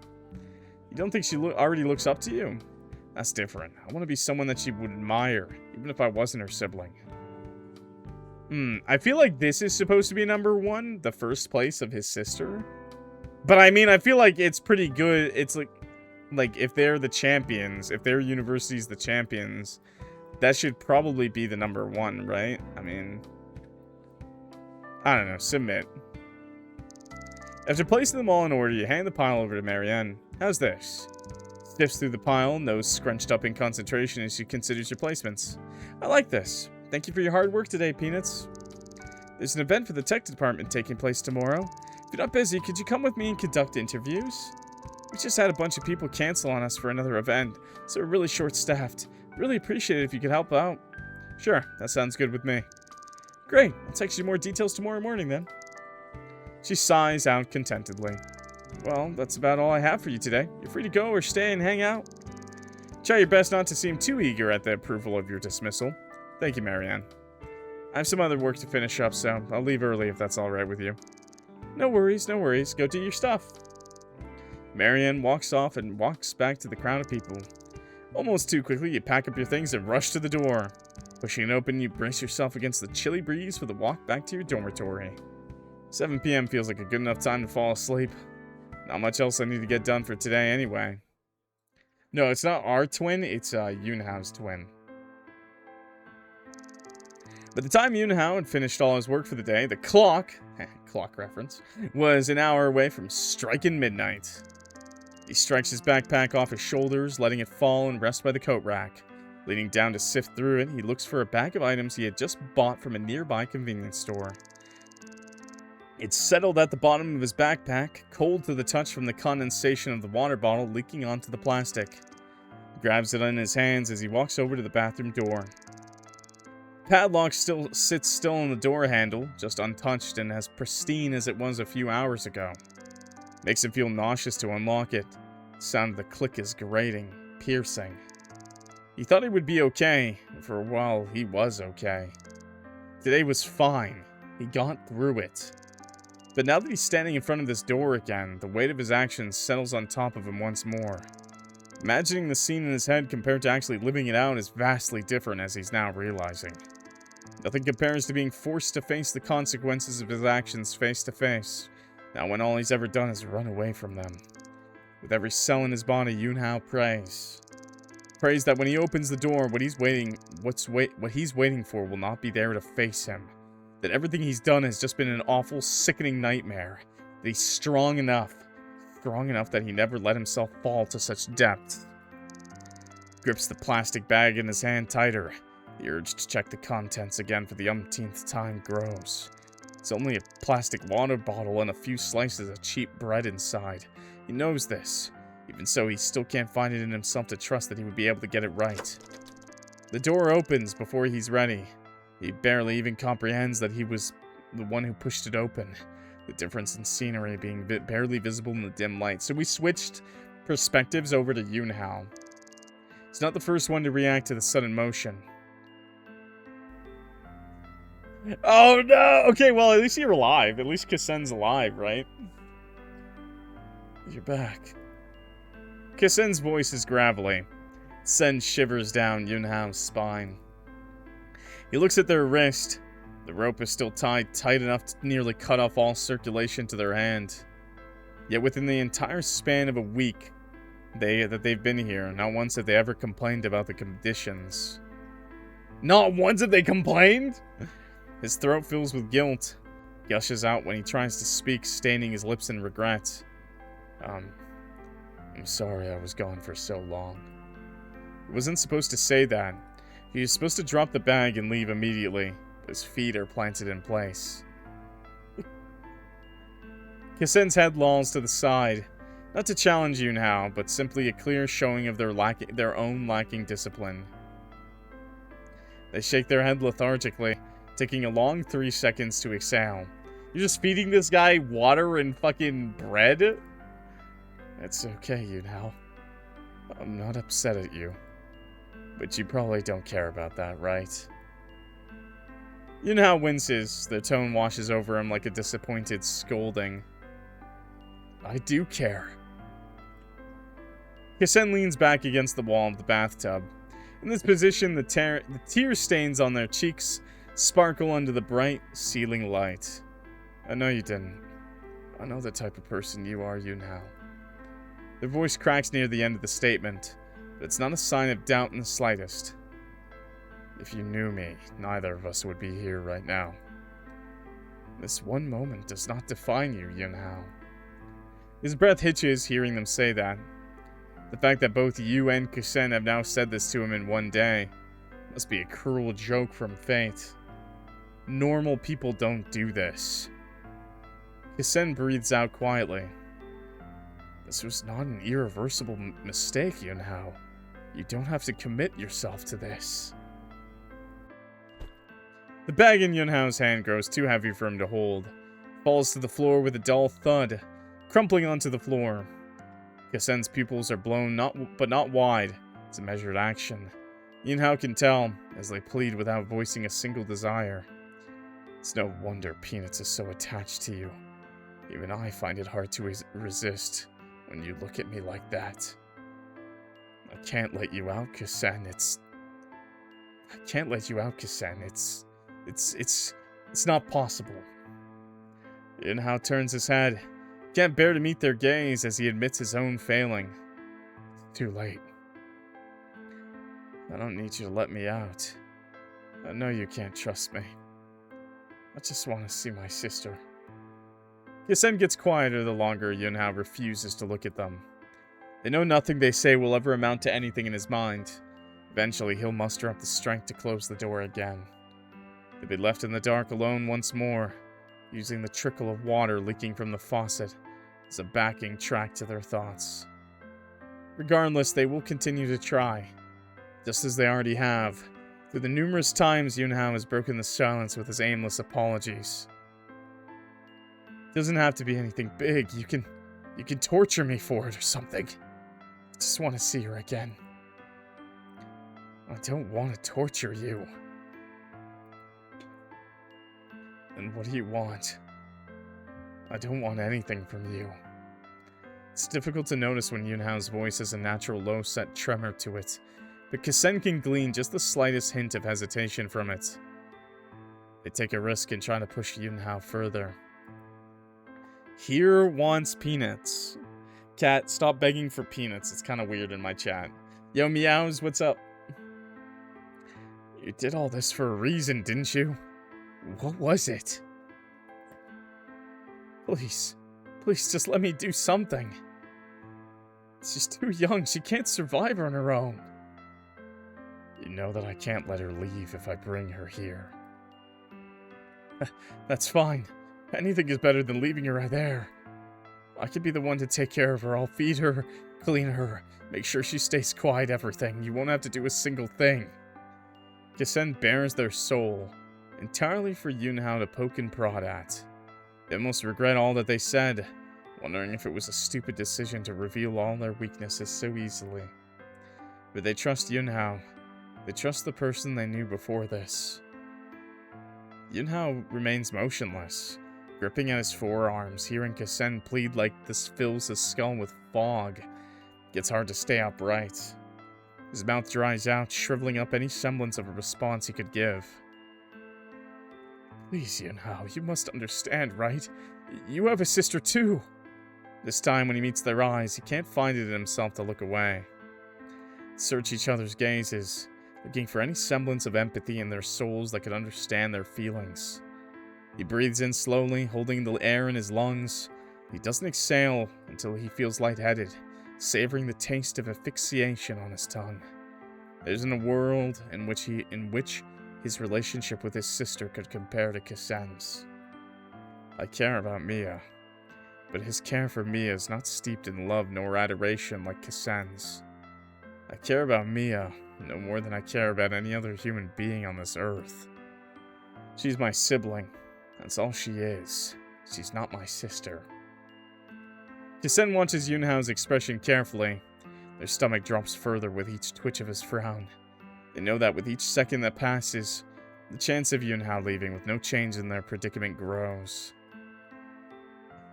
You don't think she already looks up to you? That's different. I want to be someone that she would admire, even if I wasn't her sibling. I feel like this is supposed to be number 1, the first place of his sister. But I mean, I feel like it's pretty good. It's like if they're the champions, if their university's the champions, that should probably be the number 1, right? I mean, I don't know. Submit. After placing them all in order, you hand the pile over to Marianne. How's this? Sifts through the pile, nose scrunched up in concentration as she considers your placements. I like this. Thank you for your hard work today, Peanuts. There's an event for the tech department taking place tomorrow. If you're not busy, could you come with me and conduct interviews? We just had a bunch of people cancel on us for another event, so we're really short-staffed. Really appreciate it if you could help out. Sure, that sounds good with me. Great, I'll text you more details tomorrow morning then. She sighs out contentedly. Well, that's about all I have for you today. You're free to go or stay and hang out. Try your best not to seem too eager at the approval of your dismissal. Thank you, Marianne. I have some other work to finish up, so I'll leave early if that's alright with you. No worries, no worries. Go do your stuff. Marianne walks off and walks back to the crowd of people. Almost too quickly, you pack up your things and rush to the door. Pushing it open, you brace yourself against the chilly breeze for the walk back to your dormitory. 7 p.m. feels like a good enough time to fall asleep. Not much else I need to get done for today anyway. No, it's not our twin, it's Yunhao's twin. By the time Yunhao had finished all his work for the day, the clock reference, was an hour away from striking midnight. He strikes his backpack off his shoulders, letting it fall and rest by the coat rack. Leaning down to sift through it, he looks for a bag of items he had just bought from a nearby convenience store. It's settled at the bottom of his backpack, cold to the touch from the condensation of the water bottle leaking onto the plastic. He grabs it in his hands as he walks over to the bathroom door. Padlock still sits still on the door handle, just untouched and as pristine as it was a few hours ago. Makes him feel nauseous to unlock it. The sound of the click is grating, piercing. He thought he would be okay, and for a while he was okay. Today was fine. He got through it. But now that he's standing in front of this door again, the weight of his actions settles on top of him once more. Imagining the scene in his head compared to actually living it out is vastly different, as he's now realizing. Nothing compares to being forced to face the consequences of his actions face to face, now when all he's ever done is run away from them. With every cell in his body, Yunhao prays. Prays that when he opens the door, what he's waiting for will not be there to face him. That everything he's done has just been an awful, sickening nightmare. That he's strong enough that he never let himself fall to such depth. Grips the plastic bag in his hand tighter. The urge to check the contents again for the umpteenth time grows. It's only a plastic water bottle and a few slices of cheap bread inside. He knows this. Even so, he still can't find it in himself to trust that he would be able to get it right. The door opens before he's ready. He barely even comprehends that he was the one who pushed it open. The difference in scenery being barely visible in the dim light. So we switched perspectives over to Yunhao. He's not the first one to react to the sudden motion. Oh no! Okay, well, at least you're alive. At least Kasen's alive, right? You're back. Kasen's voice is gravelly. It sends shivers down Yunhao's spine. He looks at their wrist. The rope is still tied tight enough to nearly cut off all circulation to their hand. Yet within the entire span of a week that they've been here, not once have they ever complained about the conditions. Not once have they complained? His throat fills with guilt. Gushes out when he tries to speak, staining his lips in regret. I'm sorry I was gone for so long. He wasn't supposed to say that. He was supposed to drop the bag and leave immediately. His feet are planted in place. Kasen's head lolls to the side. Not to challenge Yunhao, but simply a clear showing of their own lacking discipline. They shake their head lethargically, taking a long 3 seconds to exhale. You're just feeding this guy water and fucking bread? It's okay, Yunhao. I'm not upset at you. But you probably don't care about that, right? Yunhao winces. Their tone washes over him like a disappointed scolding. I do care. Kasen leans back against the wall of the bathtub. In this position, the tear stains on their cheeks sparkle under the bright ceiling light. I know you didn't. I know the type of person you are, Yunhao. Their voice cracks near the end of the statement, but it's not a sign of doubt in the slightest. If you knew me, neither of us would be here right now. This one moment does not define you, Yunhao. His breath hitches hearing them say that. The fact that both you and Kasen have now said this to him in one day must be a cruel joke from fate. Normal people don't do this. Kasen breathes out quietly. This was not an irreversible mistake, Yunhao. You don't have to commit yourself to this. The bag in Yunhao's hand grows too heavy for him to hold. Falls to the floor with a dull thud, crumpling onto the floor. Kasen's pupils are blown, but not wide. It's a measured action. Yunhao can tell, as they plead without voicing a single desire. It's no wonder Peanuts is so attached to you. Even I find it hard to resist when you look at me like that. I can't let you out, Kasen. I can't let you out, Kasen. It's not possible. Yunhao turns his head. Can't bear to meet their gaze as he admits his own failing. It's too late. I don't need you to let me out. I know you can't trust me. I just want to see my sister. Kasen gets quieter the longer Yunhao refuses to look at them. They know nothing they say will ever amount to anything in his mind. Eventually, he'll muster up the strength to close the door again. They'll be left in the dark alone once more, using the trickle of water leaking from the faucet as a backing track to their thoughts. Regardless, they will continue to try, just as they already have, through the numerous times Yunhao has broken the silence with his aimless apologies. It doesn't have to be anything big. You can torture me for it or something. I just want to see her again. I don't want to torture you. And what do you want? I don't want anything from you. It's difficult to notice when Yunhao's voice has a natural low-set tremor to it, but Kasen can glean just the slightest hint of hesitation from it. They take a risk and try to push Yunhao further. Here wants peanuts. Cat, stop begging for peanuts. It's kind of weird in my chat. Yo, Meows, what's up? You did all this for a reason, didn't you? What was it? Please, just let me do something. She's too young. She can't survive on her own. You know that I can't let her leave if I bring her here. That's fine. Anything is better than leaving her there. I could be the one to take care of her. I'll feed her, clean her, make sure she stays quiet, everything. You won't have to do a single thing. Kasen bears their soul, entirely for Yunhao to poke and prod at. They almost regret all that they said, wondering if it was a stupid decision to reveal all their weaknesses so easily. But they trust Yunhao. They trust the person they knew before this. Yunhao remains motionless, gripping at his forearms, hearing Kasen plead like this fills his skull with fog. Gets hard to stay upright. His mouth dries out, shriveling up any semblance of a response he could give. Please, Yunhao, you must understand, right? You have a sister too. This time, when he meets their eyes, he can't find it in himself to look away. Search each other's gazes, looking for any semblance of empathy in their souls that could understand their feelings. He breathes in slowly, holding the air in his lungs. He doesn't exhale until he feels lightheaded, savoring the taste of asphyxiation on his tongue. There isn't a world in which his relationship with his sister could compare to Kasen's. I care about Mia, but his care for Mia is not steeped in love nor adoration like Kasen's. I care about Mia no more than I care about any other human being on this earth. She's my sibling. That's all she is. She's not my sister. Kasen watches Yunhao's expression carefully. Their stomach drops further with each twitch of his frown. They know that with each second that passes, the chance of Yunhao leaving with no change in their predicament grows.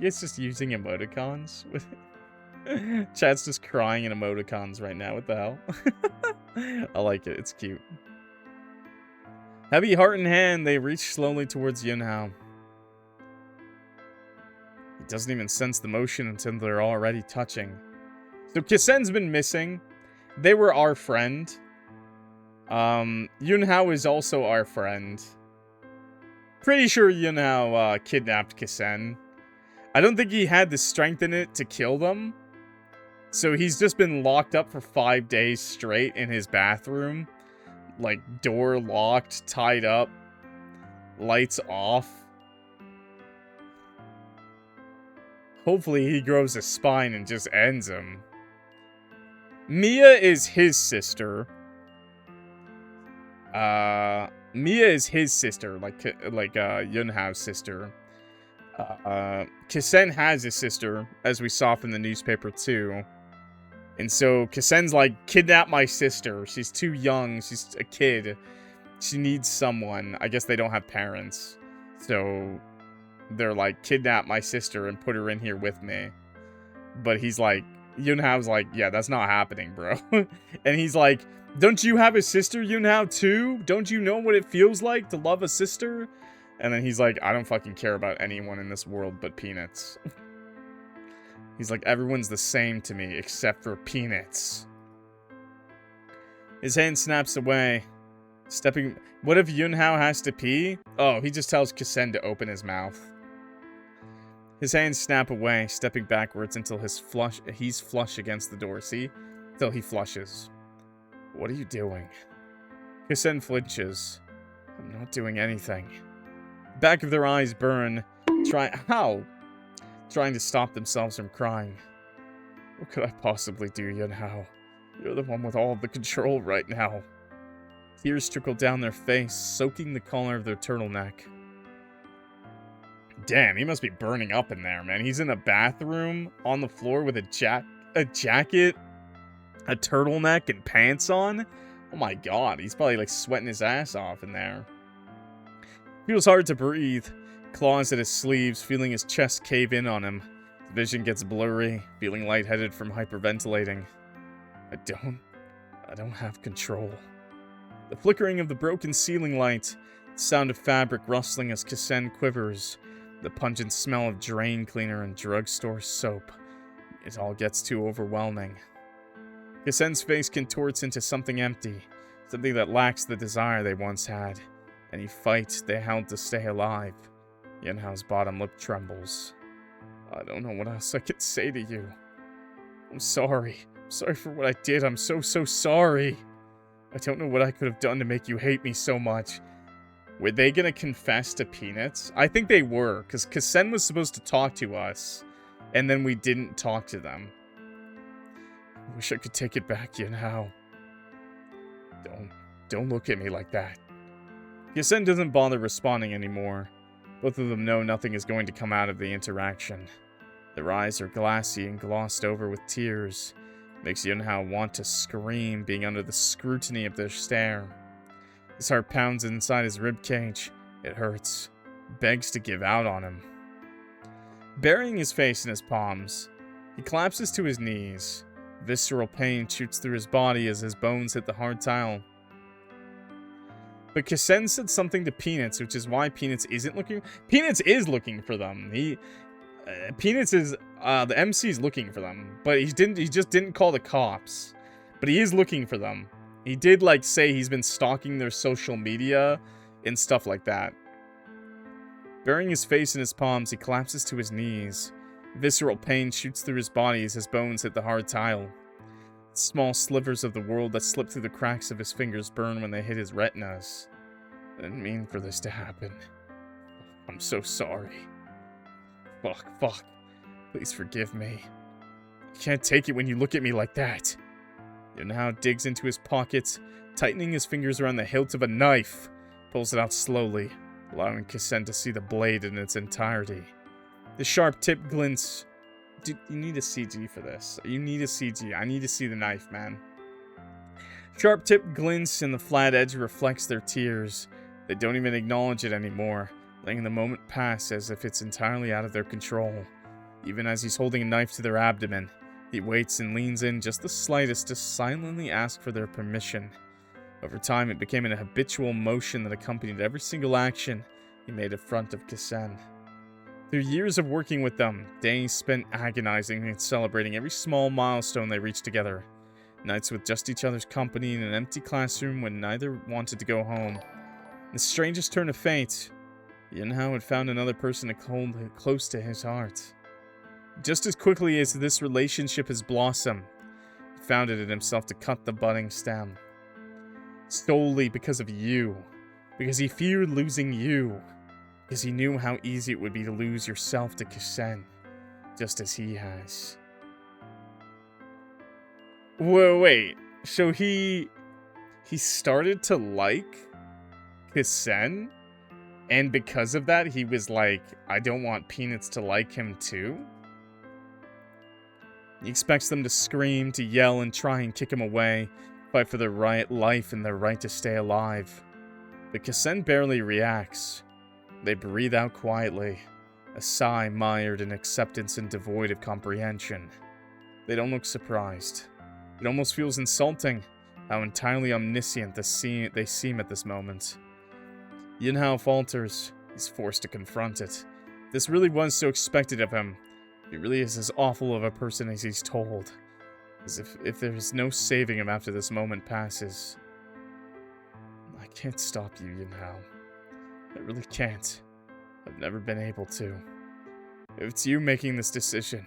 He's just using emoticons with Chat's just crying in emoticons right now. What the hell? I like it. It's cute. Heavy heart in hand, they reach slowly towards Yunhao. He doesn't even sense the motion until they're already touching. So Kisen's been missing. They were our friend. Yunhao is also our friend. Pretty sure Yunhao kidnapped Kisen. I don't think he had the strength in it to kill them. So he's just been locked up for 5 days straight in his bathroom. Like, door locked, tied up, lights off. Hopefully he grows a spine and just ends him. Mia is his sister. Mia is his sister, like Yunhao's sister. Kisen has a sister, as we saw from the newspaper too. And so Kisen's like, kidnap my sister. She's too young. She's a kid. She needs someone. I guess they don't have parents. So they're like, kidnap my sister and put her in here with me. But he's like, Yunhao's like, yeah, that's not happening, bro. And he's like, don't you have a sister, Yunhao, too? Don't you know what it feels like to love a sister? And then he's like, I don't fucking care about anyone in this world but Peanuts. He's like, everyone's the same to me, except for Peanuts. His hand snaps away. What if Yunhao has to pee? Oh, he just tells Kisen to open his mouth. His hands snap away, stepping backwards until he's flush against the door. See? Till he flushes. What are you doing? Kisen flinches. I'm not doing anything. Back of their eyes burn. Trying to stop themselves from crying. What could I possibly do, Yunhao? You're the one with all the control right now. Tears trickle down their face, soaking the collar of their turtleneck. Damn, he must be burning up in there, man. He's in a bathroom on the floor with a jacket, a turtleneck, and pants on. Oh my god, he's probably like sweating his ass off in there. Feels hard to breathe. Claws at his sleeves, feeling his chest cave in on him. His vision gets blurry, feeling lightheaded from hyperventilating. I don't have control. The flickering of the broken ceiling light, the sound of fabric rustling as Kisen quivers, the pungent smell of drain cleaner and drugstore soap. It all gets too overwhelming. Kisen's face contorts into something empty, something that lacks the desire they once had. Any fight they held to stay alive. Yunhao's bottom lip trembles. I don't know what else I could say to you. I'm sorry. I'm sorry for what I did. I'm so sorry. I don't know what I could have done to make you hate me so much. Were they gonna confess to Peanuts? I think they were, because Kisen was supposed to talk to us, and then we didn't talk to them. I wish I could take it back, Yunhao. Don't look at me like that. Kisen doesn't bother responding anymore. Both of them know nothing is going to come out of the interaction. Their eyes are glassy and glossed over with tears. Makes Yunhao want to scream, being under the scrutiny of their stare. His heart pounds inside his ribcage. It hurts. Begs to give out on him. Burying his face in his palms, he collapses to his knees. Visceral pain shoots through his body as his bones hit the hard tile. But Kisen said something to Peanuts, which is why Peanuts isn't looking. Peanuts is looking for them. Peanuts is the MC's looking for them, but he just didn't call the cops. But he is looking for them. He did like say he's been stalking their social media and stuff like that. Burying his face in his palms, he collapses to his knees. Visceral pain shoots through his body as his bones hit the hard tile. Small slivers of the world that slip through the cracks of his fingers burn when they hit his retinas. I didn't mean for this to happen. I'm so sorry. Fuck. Please forgive me. I can't take it when you look at me like that. Yunhao digs into his pockets, tightening his fingers around the hilt of a knife. Pulls it out slowly, allowing Kisen to see the blade in its entirety. The sharp tip glints. Dude, you need a CG for this. You need a CG. I need to see the knife, man. Sharp tip glints and the flat edge reflects their tears. They don't even acknowledge it anymore, letting the moment pass as if it's entirely out of their control. Even as he's holding a knife to their abdomen, He waits and leans in just the slightest to silently ask for their permission. Over time, it became a habitual motion that accompanied every single action he made in front of Kasen. Through years of working with them, days spent agonizing and celebrating every small milestone they reached together. Nights with just each other's company in an empty classroom when neither wanted to go home. The strangest turn of fate, Yunhao had found another person to hold close to his heart. Just as quickly as this relationship has blossomed, he found it in himself to cut the budding stem. Solely because of you. Because he feared losing you. Because he knew how easy it would be to lose yourself to Kasen. Just as he has. Wait. So he started to like Kasen? And because of that, he was like, I don't want Peanuts to like him too? He expects them to scream, to yell, and try and kick him away, fight for their life and their right to stay alive. But Kasen barely reacts. They breathe out quietly, a sigh mired in acceptance and devoid of comprehension. They don't look surprised. It almost feels insulting how entirely omniscient they seem at this moment. Yunhao falters. He's forced to confront it. This really was so expected of him. He really is as awful of a person as he's told. As if there's no saving him after this moment passes. I can't stop you, Yunhao. I really can't. I've never been able to. If it's you making this decision,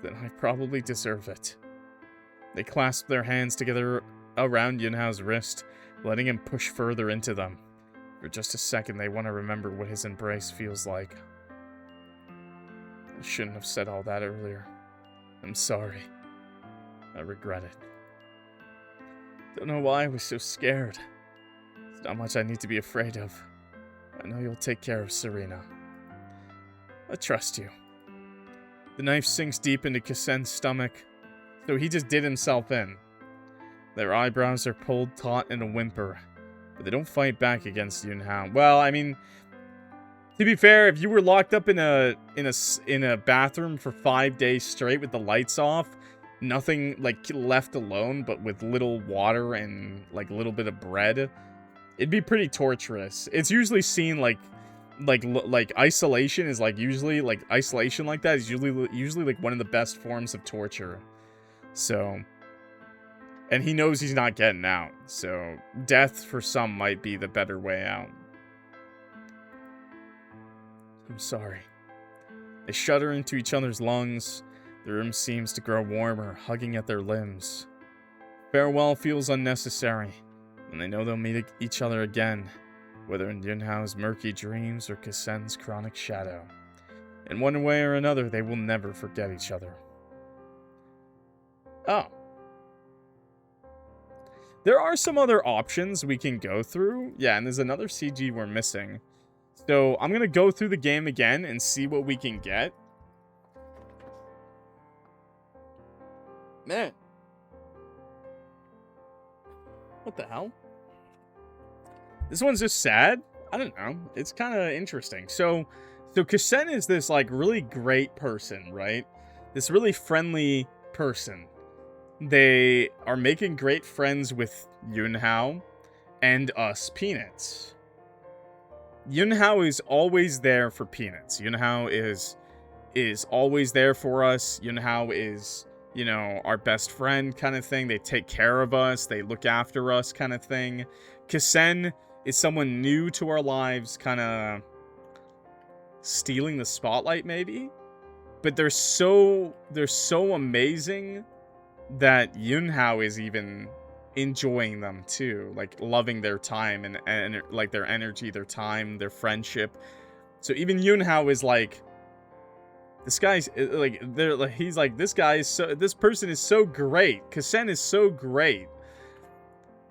then I probably deserve it. They clasp their hands together around Yunhao's wrist, letting him push further into them. For just a second, they want to remember what his embrace feels like. I shouldn't have said all that earlier. I'm sorry. I regret it. Don't know why I was so scared. There's not much I need to be afraid of. I know you'll take care of Serena. I trust you. The knife sinks deep into Kasen's stomach, so he just did himself in. Their eyebrows are pulled taut in a whimper, but they don't fight back against Yunhao. Well, I mean, to be fair, if you were locked up in a bathroom for 5 days straight with the lights off, nothing like left alone, but with little water and like a little bit of bread, it'd be pretty torturous. It's usually seen like isolation is like usually like isolation like that is usually like one of the best forms of torture. So, and he knows he's not getting out. So, death for some might be the better way out. I'm sorry. They shudder into each other's lungs. The room seems to grow warmer, hugging at their limbs. Farewell feels unnecessary, and they know they'll meet each other again, whether in Yunhao's murky dreams or Kasen's chronic shadow. In one way or another, they will never forget each other. Oh. There are some other options we can go through. Yeah, and there's another CG we're missing. So I'm going to go through the game again and see what we can get. Man. What the hell? This one's just sad. I don't know. It's kind of interesting. So Kasen is this like really great person, right? This really friendly person. They are making great friends with Yunhao and us Peanuts. Yunhao is always there for Peanuts. Yunhao is always there for us. Yunhao is, you know, our best friend kind of thing. They take care of us. They look after us kind of thing. Kasen is someone new to our lives, kind of stealing the spotlight maybe. But they're so amazing that Yunhao is even enjoying them too, like loving their time and like their energy, their time, their friendship. So even Yunhao is like, this guy's like, he's like, this person is so great. Kasen is so great.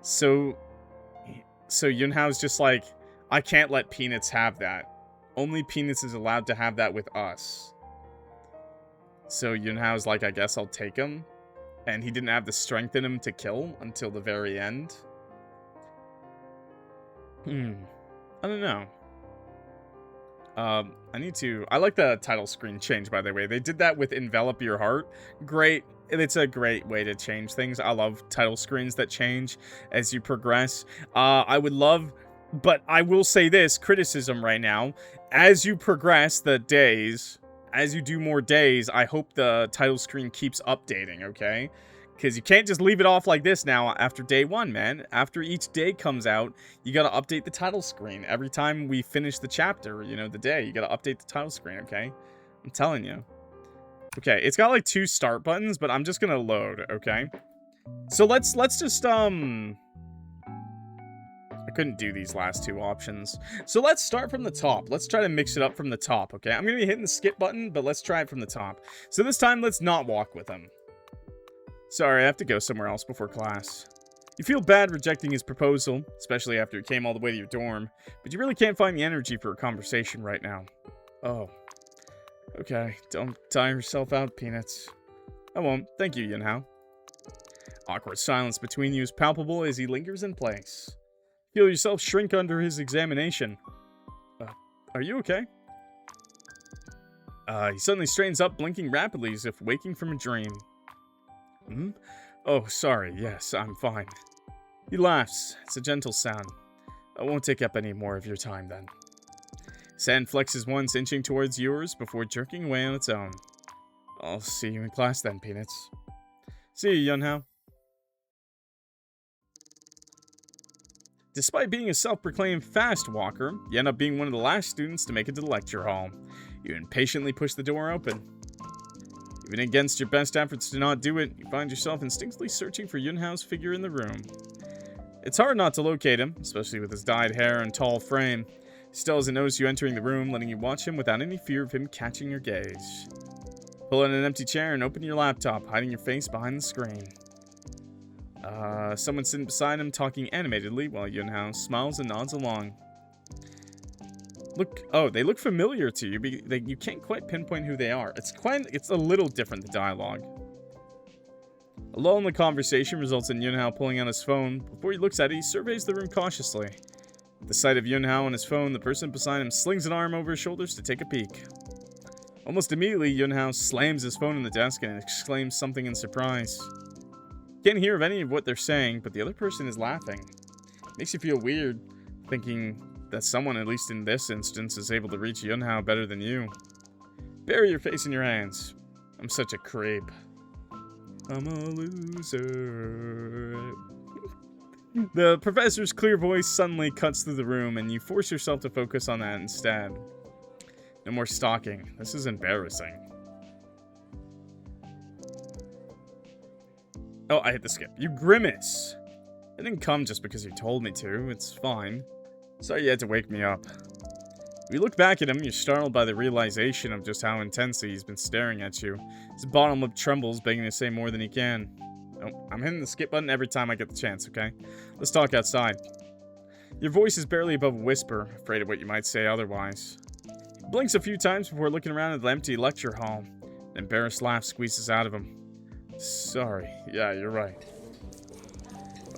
So Yunhao's just like, I can't let Peanuts have that. Only Peanuts is allowed to have that with us. So Yunhao's like, I guess I'll take him. And he didn't have the strength in him to kill until the very end. I don't know. I like the title screen change, by the way. They did that with Envelop Your Heart. Great. it's a great way to change things. I love title screens that change as you progress. I would love, but I will say this criticism right now. As you progress the days, as you do more days, I hope the title screen keeps updating, okay? Because you can't just leave it off like this now after day 1, man. After each day comes out, you gotta update the title screen. Every time we finish the chapter, you know, the day, you gotta update the title screen, okay? I'm telling you. Okay, it's got like 2 start buttons, but I'm just gonna load, okay? So let's just, I couldn't do these last 2 options. So let's start from the top. Let's try to mix it up from the top, okay? I'm gonna be hitting the skip button, but let's try it from the top. So this time, let's not walk with him. Sorry, I have to go somewhere else before class. You feel bad rejecting his proposal, especially after he came all the way to your dorm, but you really can't find the energy for a conversation right now. Oh. Okay, don't tire yourself out, Peanuts. I won't. Thank you, Yunhao. Awkward silence between you is palpable as he lingers in place. Feel yourself shrink under his examination. Are you okay? He suddenly straightens up, blinking rapidly as if waking from a dream. Hmm? Oh, sorry. Yes, I'm fine. He laughs. It's a gentle sound. I won't take up any more of your time, then. His hand flexes once, inching towards yours before jerking away on its own. I'll see you in class then, Peanuts. See you, Yunhao. Despite being a self-proclaimed fast walker, you end up being one of the last students to make it to the lecture hall. You impatiently push the door open. Even against your best efforts to not do it, you find yourself instinctively searching for Yunhao's figure in the room. It's hard not to locate him, especially with his dyed hair and tall frame. He still doesn't notice you entering the room, letting you watch him without any fear of him catching your gaze. Pull out an empty chair and open your laptop, hiding your face behind the screen. Someone sitting beside him talking animatedly while Yunhao smiles and nods along. They look familiar to you, but you can't quite pinpoint who they are. It's a little different, the dialogue. A lull in the conversation results in Yunhao pulling out his phone. Before he looks at it, he surveys the room cautiously. At the sight of Yunhao on his phone, the person beside him slings an arm over his shoulders to take a peek. Almost immediately, Yunhao slams his phone on the desk and exclaims something in surprise. You can't hear of any of what they're saying, but the other person is laughing. It makes you feel weird, thinking that someone, at least in this instance, is able to reach Yunhao better than you. Bury your face in your hands. I'm such a creep. I'm a loser. The professor's clear voice suddenly cuts through the room, and you force yourself to focus on that instead. No more stalking. This is embarrassing. Oh, I hit the skip. You grimace. I didn't come just because you told me to. It's fine. Sorry you had to wake me up. When you look back at him, you're startled by the realization of just how intensely he's been staring at you. His bottom lip trembles, begging to say more than he can. Oh, I'm hitting the skip button every time I get the chance, okay? Let's talk outside. Your voice is barely above a whisper, afraid of what you might say otherwise. He blinks a few times before looking around at the empty lecture hall. An embarrassed laugh squeezes out of him. Sorry. Yeah, you're right.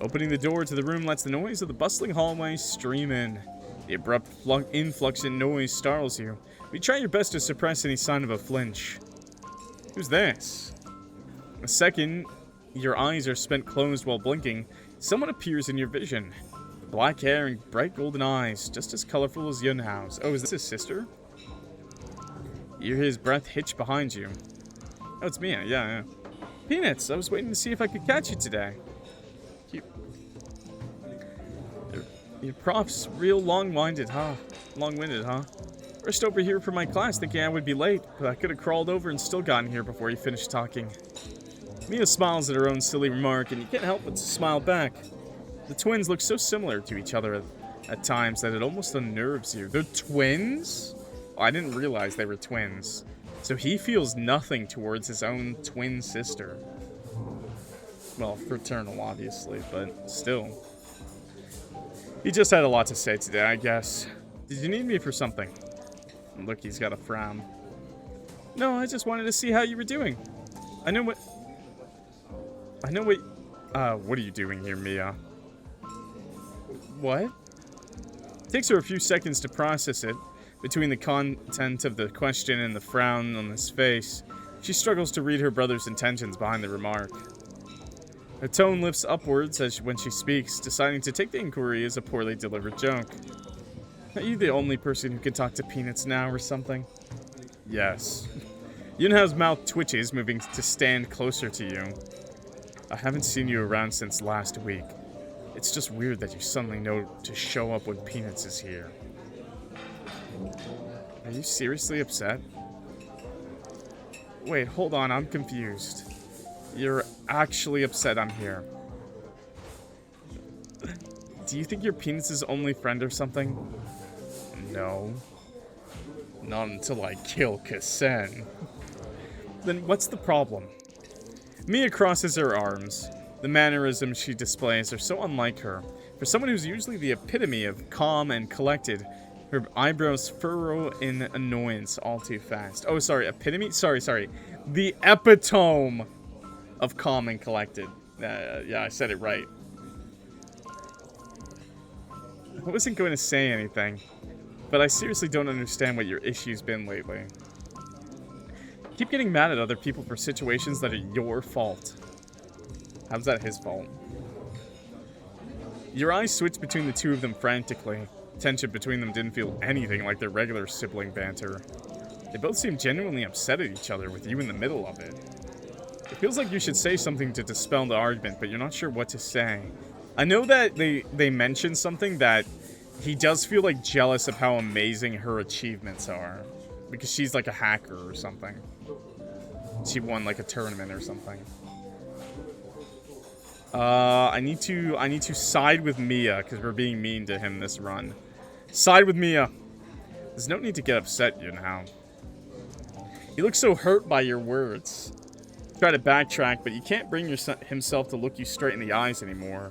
Opening the door to the room lets the noise of the bustling hallway stream in. The abrupt influx in noise startles you. But you try your best to suppress any sign of a flinch. Who's this? A second, your eyes are spent closed while blinking. Someone appears in your vision. Black hair and bright golden eyes, just as colorful as Yunhao's. Oh, is this his sister? You hear his breath hitch behind you. Oh, it's Mia. Yeah. Peanuts, I was waiting to see if I could catch you today. Your prof's real long-winded, huh? Long-winded, huh? Rushed over here for my class thinking I would be late, but I could have crawled over and still gotten here before you finished talking. Mia smiles at her own silly remark, and you can't help but to smile back. The twins look so similar to each other at times that it almost unnerves you. They're twins? Oh, I didn't realize they were twins. So he feels nothing towards his own twin sister. Well, fraternal, obviously, but still. He just had a lot to say today, I guess. Did you need me for something? Look, he's got a frown. No, I just wanted to see how you were doing. What are you doing here, Mia? What? It takes her a few seconds to process it. Between the content of the question and the frown on his face, She struggles to read her brother's intentions behind the remark. Her tone lifts upwards when she speaks, deciding to take the inquiry as a poorly delivered joke. Are you the only person who can talk to Peanuts now or something? Yes. Yunhao's mouth twitches, moving to stand closer to you. I haven't seen you around since last week. It's just weird that you suddenly know to show up when Peanuts is here. Are you seriously upset? Wait, hold on, I'm confused. You're actually upset I'm here. Do you think you're Peanuts' only friend or something? No. Not until I kill Kasen. Then what's the problem? Mia crosses her arms. The mannerisms she displays are so unlike her. For someone who's usually the epitome of calm and collected, her eyebrows furrow in annoyance all too fast. Oh, sorry, epitome? Sorry. The epitome of calm and collected. Yeah, I said it right. I wasn't going to say anything, but I seriously don't understand what your issue's been lately. You keep getting mad at other people for situations that are your fault. How's that his fault? Your eyes switch between the two of them frantically. Tension between them didn't feel anything like their regular sibling banter. They both seem genuinely upset at each other with you in the middle of it. It feels like you should say something to dispel the argument, but you're not sure what to say. I know that they mentioned something that he does feel like jealous of how amazing her achievements are. Because she's like a hacker or something. She won like a tournament or something. I need to side with Mia because we're being mean to him this run. Side with Mia. There's no need to get upset, you know. He looks so hurt by your words. Try to backtrack, but you can't bring himself to look you straight in the eyes anymore.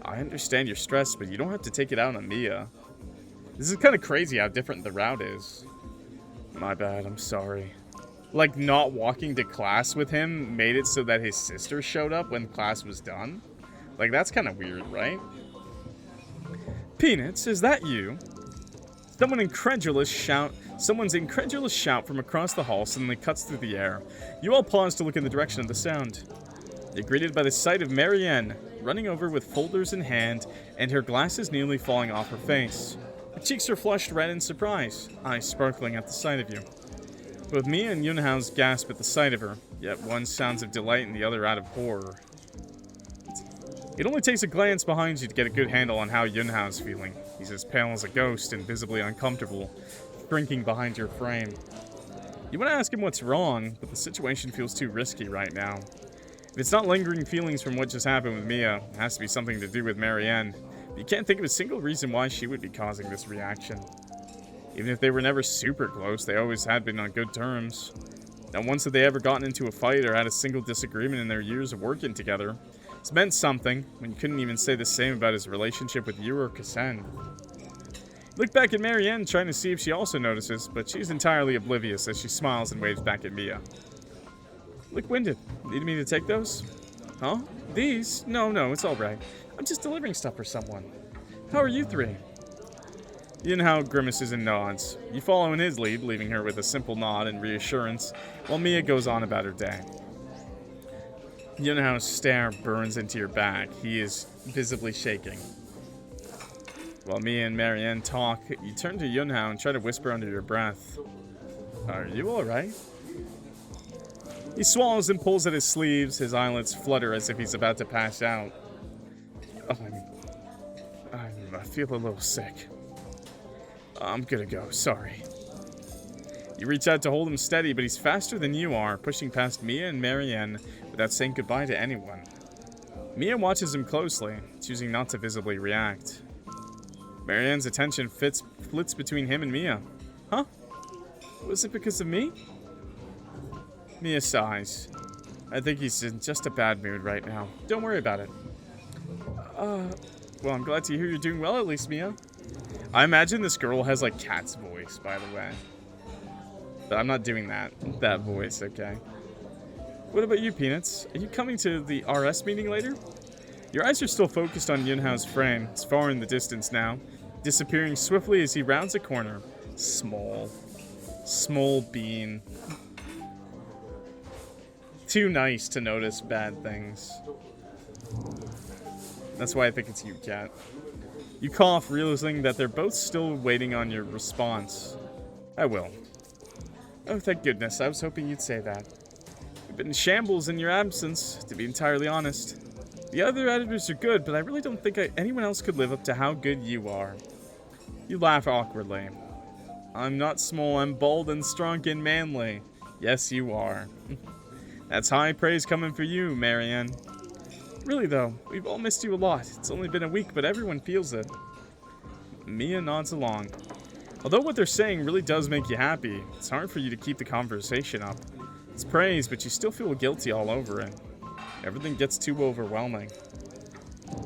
I understand you're stressed, but you don't have to take it out on Mia. This is kind of crazy how different the route is. My bad, I'm sorry. Like, not walking to class with him made it so that his sister showed up when class was done? Like, that's kind of weird, right? Peanuts, is that you? Someone's incredulous shout from across the hall suddenly cuts through the air. You all pause to look in the direction of the sound. You're greeted by the sight of Marianne, running over with folders in hand, and her glasses nearly falling off her face. Her cheeks are flushed red in surprise, eyes sparkling at the sight of you. Both Mia and Yunhao's gasp at the sight of her, yet one sounds of delight and the other out of horror. It only takes a glance behind you to get a good handle on how Yunhao's feeling. He's as pale as a ghost and visibly uncomfortable, shrinking behind your frame. You want to ask him what's wrong, but the situation feels too risky right now. If it's not lingering feelings from what just happened with Mia, it has to be something to do with Marianne. But you can't think of a single reason why she would be causing this reaction. Even if they were never super close, they always had been on good terms. Not once had they ever gotten into a fight or had a single disagreement in their years of working together. It's meant something, when you couldn't even say the same about his relationship with you or Kasen. Look back at Marianne, trying to see if she also notices, but she's entirely oblivious as she smiles and waves back at Mia. Look winded. Need me to take those? Huh? These? No, it's alright. I'm just delivering stuff for someone. How are you three? Yunhao grimaces and nods. You follow in his lead, leaving her with a simple nod and reassurance, while Mia goes on about her day. Yunhao's stare burns into your back. He is visibly shaking. While Mia and Marianne talk, you turn to Yunhao and try to whisper under your breath. Are you alright? He swallows and pulls at his sleeves. His eyelids flutter as if he's about to pass out. I feel a little sick. I'm gonna go, sorry. You reach out to hold him steady, but he's faster than you are, pushing past Mia and Marianne without saying goodbye to anyone. Mia watches him closely, choosing not to visibly react. Marianne's attention flits between him and Mia. Huh? Was it because of me? Mia sighs. I think he's in just a bad mood right now. Don't worry about it. Well, I'm glad to hear you're doing well, at least, Mia. I imagine this girl has, like, Cat's voice, by the way. But I'm not doing that voice, okay? What about you, Peanuts? Are you coming to the RS meeting later? Your eyes are still focused on Yunhao's frame. It's far in the distance now, disappearing swiftly as he rounds a corner. Small bean. too nice to notice bad things. That's why I think it's you, Cat. You cough, realizing that they're both still waiting on your response. I will. Oh, thank goodness. I was hoping you'd say that. You've been in shambles in your absence, to be entirely honest. The other editors are good, but I really don't think anyone else could live up to how good you are. You laugh awkwardly. I'm not small, I'm bald and strong and manly. Yes, you are. That's high praise coming for you, Marianne. Really, though, we've all missed you a lot. It's only been a week, but everyone feels it. Mia nods along. Although what they're saying really does make you happy, it's hard for you to keep the conversation up. It's praise, but you still feel guilty all over it. Everything gets too overwhelming.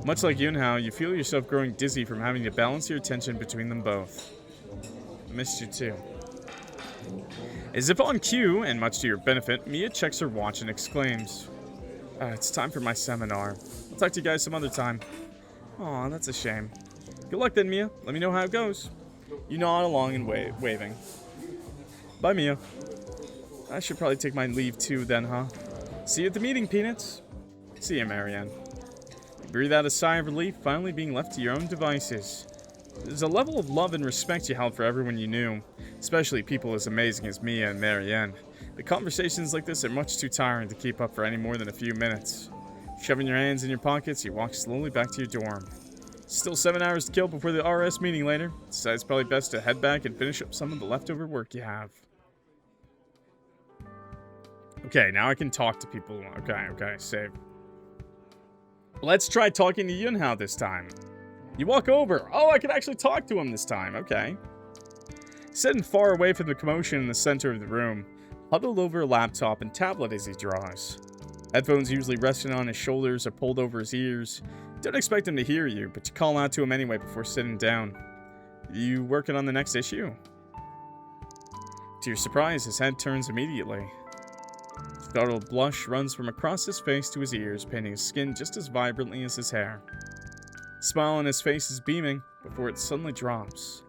Much like Yunhao, you feel yourself growing dizzy from having to balance your attention between them both. I missed you too. As if on cue, and much to your benefit, Mia checks her watch and exclaims, it's time for my seminar. I'll talk to you guys some other time. Aw, that's a shame. Good luck then, Mia. Let me know how it goes. You nod along and waving. Bye, Mia. I should probably take my leave too then, huh? See you at the meeting, Peanuts. See you, Marianne. You breathe out a sigh of relief, finally being left to your own devices. There's a level of love and respect you held for everyone you knew, especially people as amazing as Mia and Marianne. The conversations like this are much too tiring to keep up for any more than a few minutes. Shoving your hands in your pockets, you walk slowly back to your dorm. Still 7 hours to kill before the RS meeting later, so it's probably best to head back and finish up some of the leftover work you have. Okay, now I can talk to people. Okay, save. Let's try talking to Yunhao this time. You walk over. Oh, I can actually talk to him this time. Okay. Sitting far away from the commotion in the center of the room, huddled over a laptop and tablet as he draws. Headphones usually resting on his shoulders or pulled over his ears. Don't expect him to hear you, but you call out to him anyway before sitting down. You working on the next issue? To your surprise, his head turns immediately. Startled blush runs from across his face to his ears, painting his skin just as vibrantly as his hair. The smile on his face is beaming before it suddenly drops.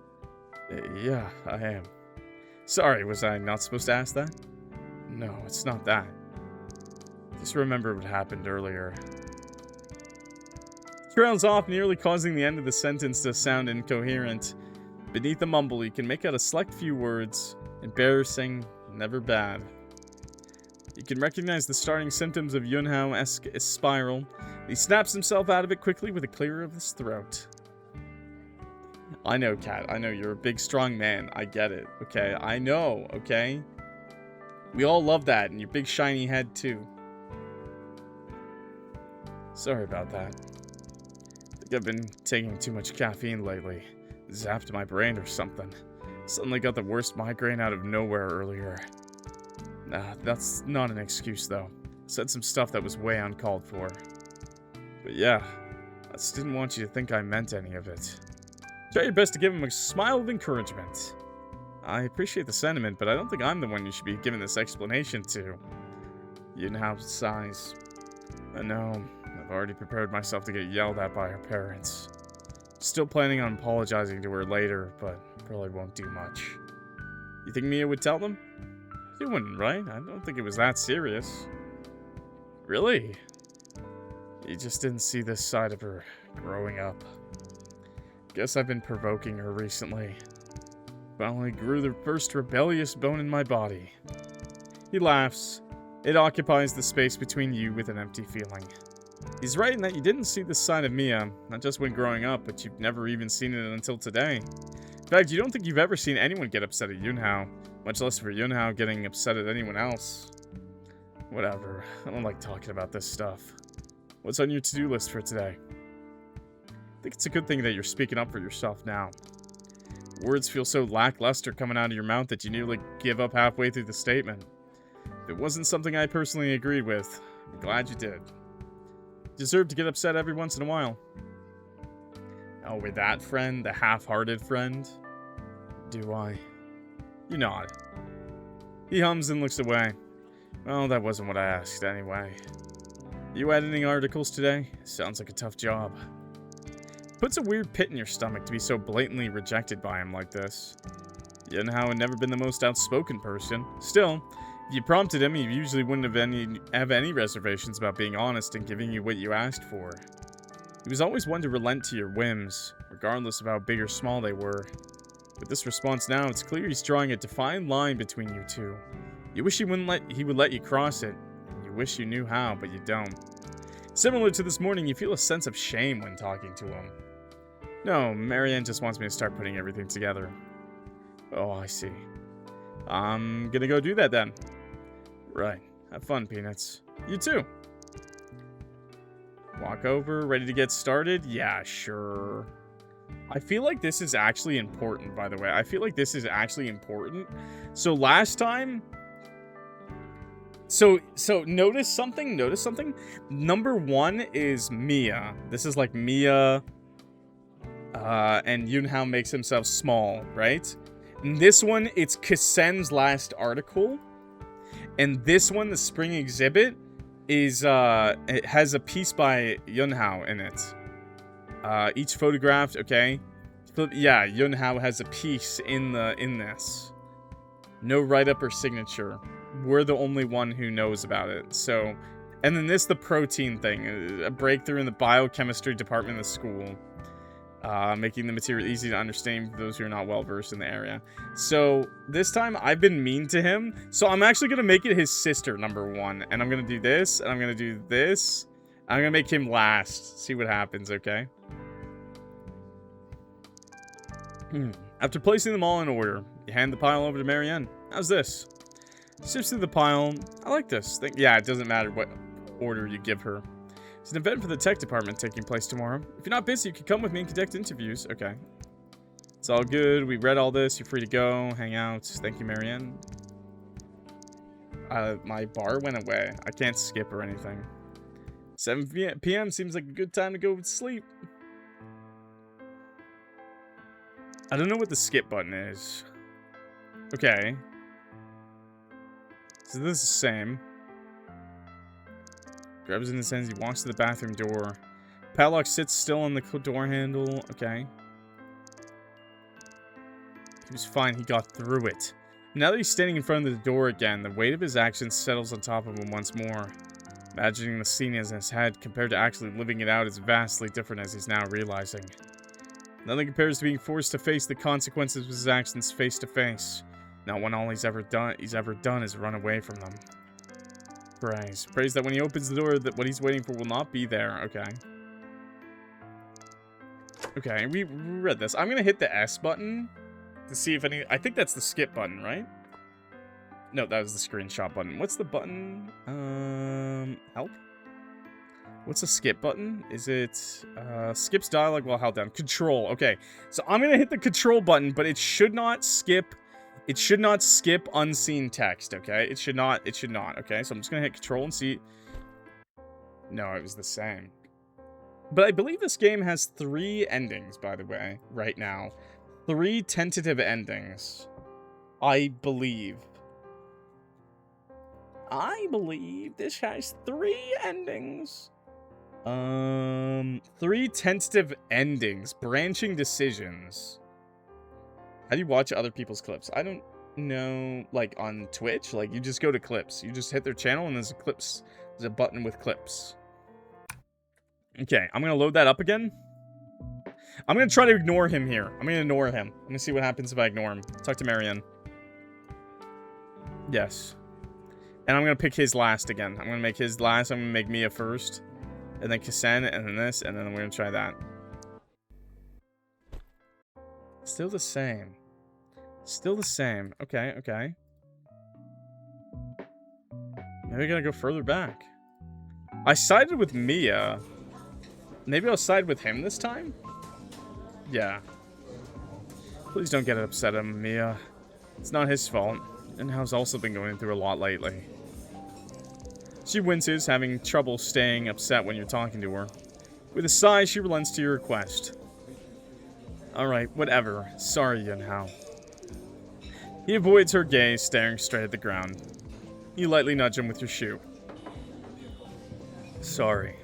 Yeah, I am. Sorry, was I not supposed to ask that? No, it's not that. Just remember what happened earlier. Trails off, nearly causing the end of the sentence to sound incoherent. Beneath the mumble, you can make out a select few words. Embarrassing, never bad. You can recognize the starting symptoms of Yunhao-esque spiral. He snaps himself out of it quickly with a clear of his throat. I know, Cat. I know you're a big, strong man. I get it, okay? I know, okay? We all love that, and your big, shiny head, too. Sorry about that. I think I've been taking too much caffeine lately. Zapped my brain or something. Suddenly got the worst migraine out of nowhere earlier. Nah, that's not an excuse, though. Said some stuff that was way uncalled for. But yeah, I just didn't want you to think I meant any of it. Try your best to give him a smile of encouragement. I appreciate the sentiment, but I don't think I'm the one you should be giving this explanation to. Yunhao sighs. I know, I've already prepared myself to get yelled at by her parents. Still planning on apologizing to her later, but probably won't do much. You think Mia would tell them? She wouldn't, right? I don't think it was that serious. Really? You just didn't see this side of her growing up. Guess I've been provoking her recently. Finally grew the first rebellious bone in my body. He laughs. It occupies the space between you with an empty feeling. He's right in that you didn't see this side of Mia, not just when growing up, but you've never even seen it until today. In fact, you don't think you've ever seen anyone get upset at Yunhao, much less for Yunhao getting upset at anyone else. Whatever, I don't like talking about this stuff. What's on your to-do list for today? I think it's a good thing that you're speaking up for yourself now. Words feel so lackluster coming out of your mouth that you nearly give up halfway through the statement. If it wasn't something I personally agreed with, I'm glad you did. You deserve to get upset every once in a while. Oh, with that friend, the half-hearted friend? Do I? You nod. He hums and looks away. Well, that wasn't what I asked anyway. You editing articles today? Sounds like a tough job. Puts a weird pit in your stomach to be so blatantly rejected by him like this. Yunhao had never been the most outspoken person. Still, If you prompted him, he usually wouldn't have any reservations about being honest and giving you what you asked for. He was always one to relent to your whims, regardless of how big or small they were. With this response now, it's clear he's drawing a defined line between you two. You wish he would let you cross it. You wish you knew how, but you don't. Similar to this morning, you feel a sense of shame when talking to him. No, Marianne just wants me to start putting everything together. Oh, I see. I'm gonna go do that then. Right. Have fun, Peanuts. You too. Walk over, ready to get started? Yeah, sure. I feel like this is actually important, by the way. I feel like this is actually important. So last time... So notice something? Notice something? Number 1 is Mia. This is like Mia... and Yunhao makes himself small, right? And this one, it's Kasen's last article. And this one, the spring exhibit, is, it has a piece by Yunhao in it. Each photographed, okay. Yeah, Yunhao has a piece in this. No write-up or signature. We're the only one who knows about it, so... And then this, the protein thing. A breakthrough in the biochemistry department of the school. Making the material easy to understand for those who are not well-versed in the area. So, this time, I've been mean to him. So, I'm actually going to make it his sister, number 1. And I'm going to do this, and I'm going to do this. I'm going to make him last. See what happens, okay? After placing them all in order, you hand the pile over to Marianne. How's this? Sifts through the pile. I like this. Yeah, it doesn't matter what order you give her. It's an event for the tech department taking place tomorrow. If you're not busy, you can come with me and conduct interviews. Okay. It's all good. We read all this. You're free to go. Hang out. Thank you, Marianne. My bar went away. I can't skip or anything. 7 p.m. seems like a good time to go to sleep. I don't know what the skip button is. Okay. So this is the same. Grabs in his hands, he walks to the bathroom door. Padlock sits still on the door handle. Okay. He was fine, he got through it. Now that he's standing in front of the door again, the weight of his actions settles on top of him once more. Imagining the scene in his head compared to actually living it out is vastly different, as he's now realizing. Nothing compares to being forced to face the consequences of his actions face to face. Not when all he's ever done is run away from them. Praise that when he opens the door, that what he's waiting for will not be there. Okay. Okay, we read this. I'm gonna hit the S button to see if any... I think that's the skip button, right? No, that was the screenshot button. What's the button? Help? What's the skip button? Is it, skips dialogue while held down? Control. Okay, so I'm gonna hit the control button, but it should not skip... It should not skip unseen text, okay? It should not, okay? So I'm just gonna hit control and see... No, it was the same. But I believe this game has 3 endings, by the way, right now. 3 tentative endings. I believe this has 3 endings. 3 tentative endings. Branching decisions. How do you watch other people's clips? I don't know, like, on Twitch? Like, you just go to clips. You just hit their channel, and there's a button with clips. Okay, I'm gonna load that up again. I'm gonna try to ignore him here. I'm gonna ignore him. I'm gonna see what happens if I ignore him. Talk to Marianne. Yes. And I'm gonna pick his last again. I'm gonna make his last. I'm gonna make Mia first. And then Kasen, and then this, and then we're gonna try that. Still the same. Still the same. Okay, okay. Maybe I gotta go further back. I sided with Mia. Maybe I'll side with him this time? Yeah. Please don't get upset at him, Mia. It's not his fault. And Hao's also been going through a lot lately. She winces, having trouble staying upset when you're talking to her. With a sigh, she relents to your request. Alright, whatever. Sorry, Yunhao. He avoids her gaze, staring straight at the ground. You lightly nudge him with your shoe. Sorry.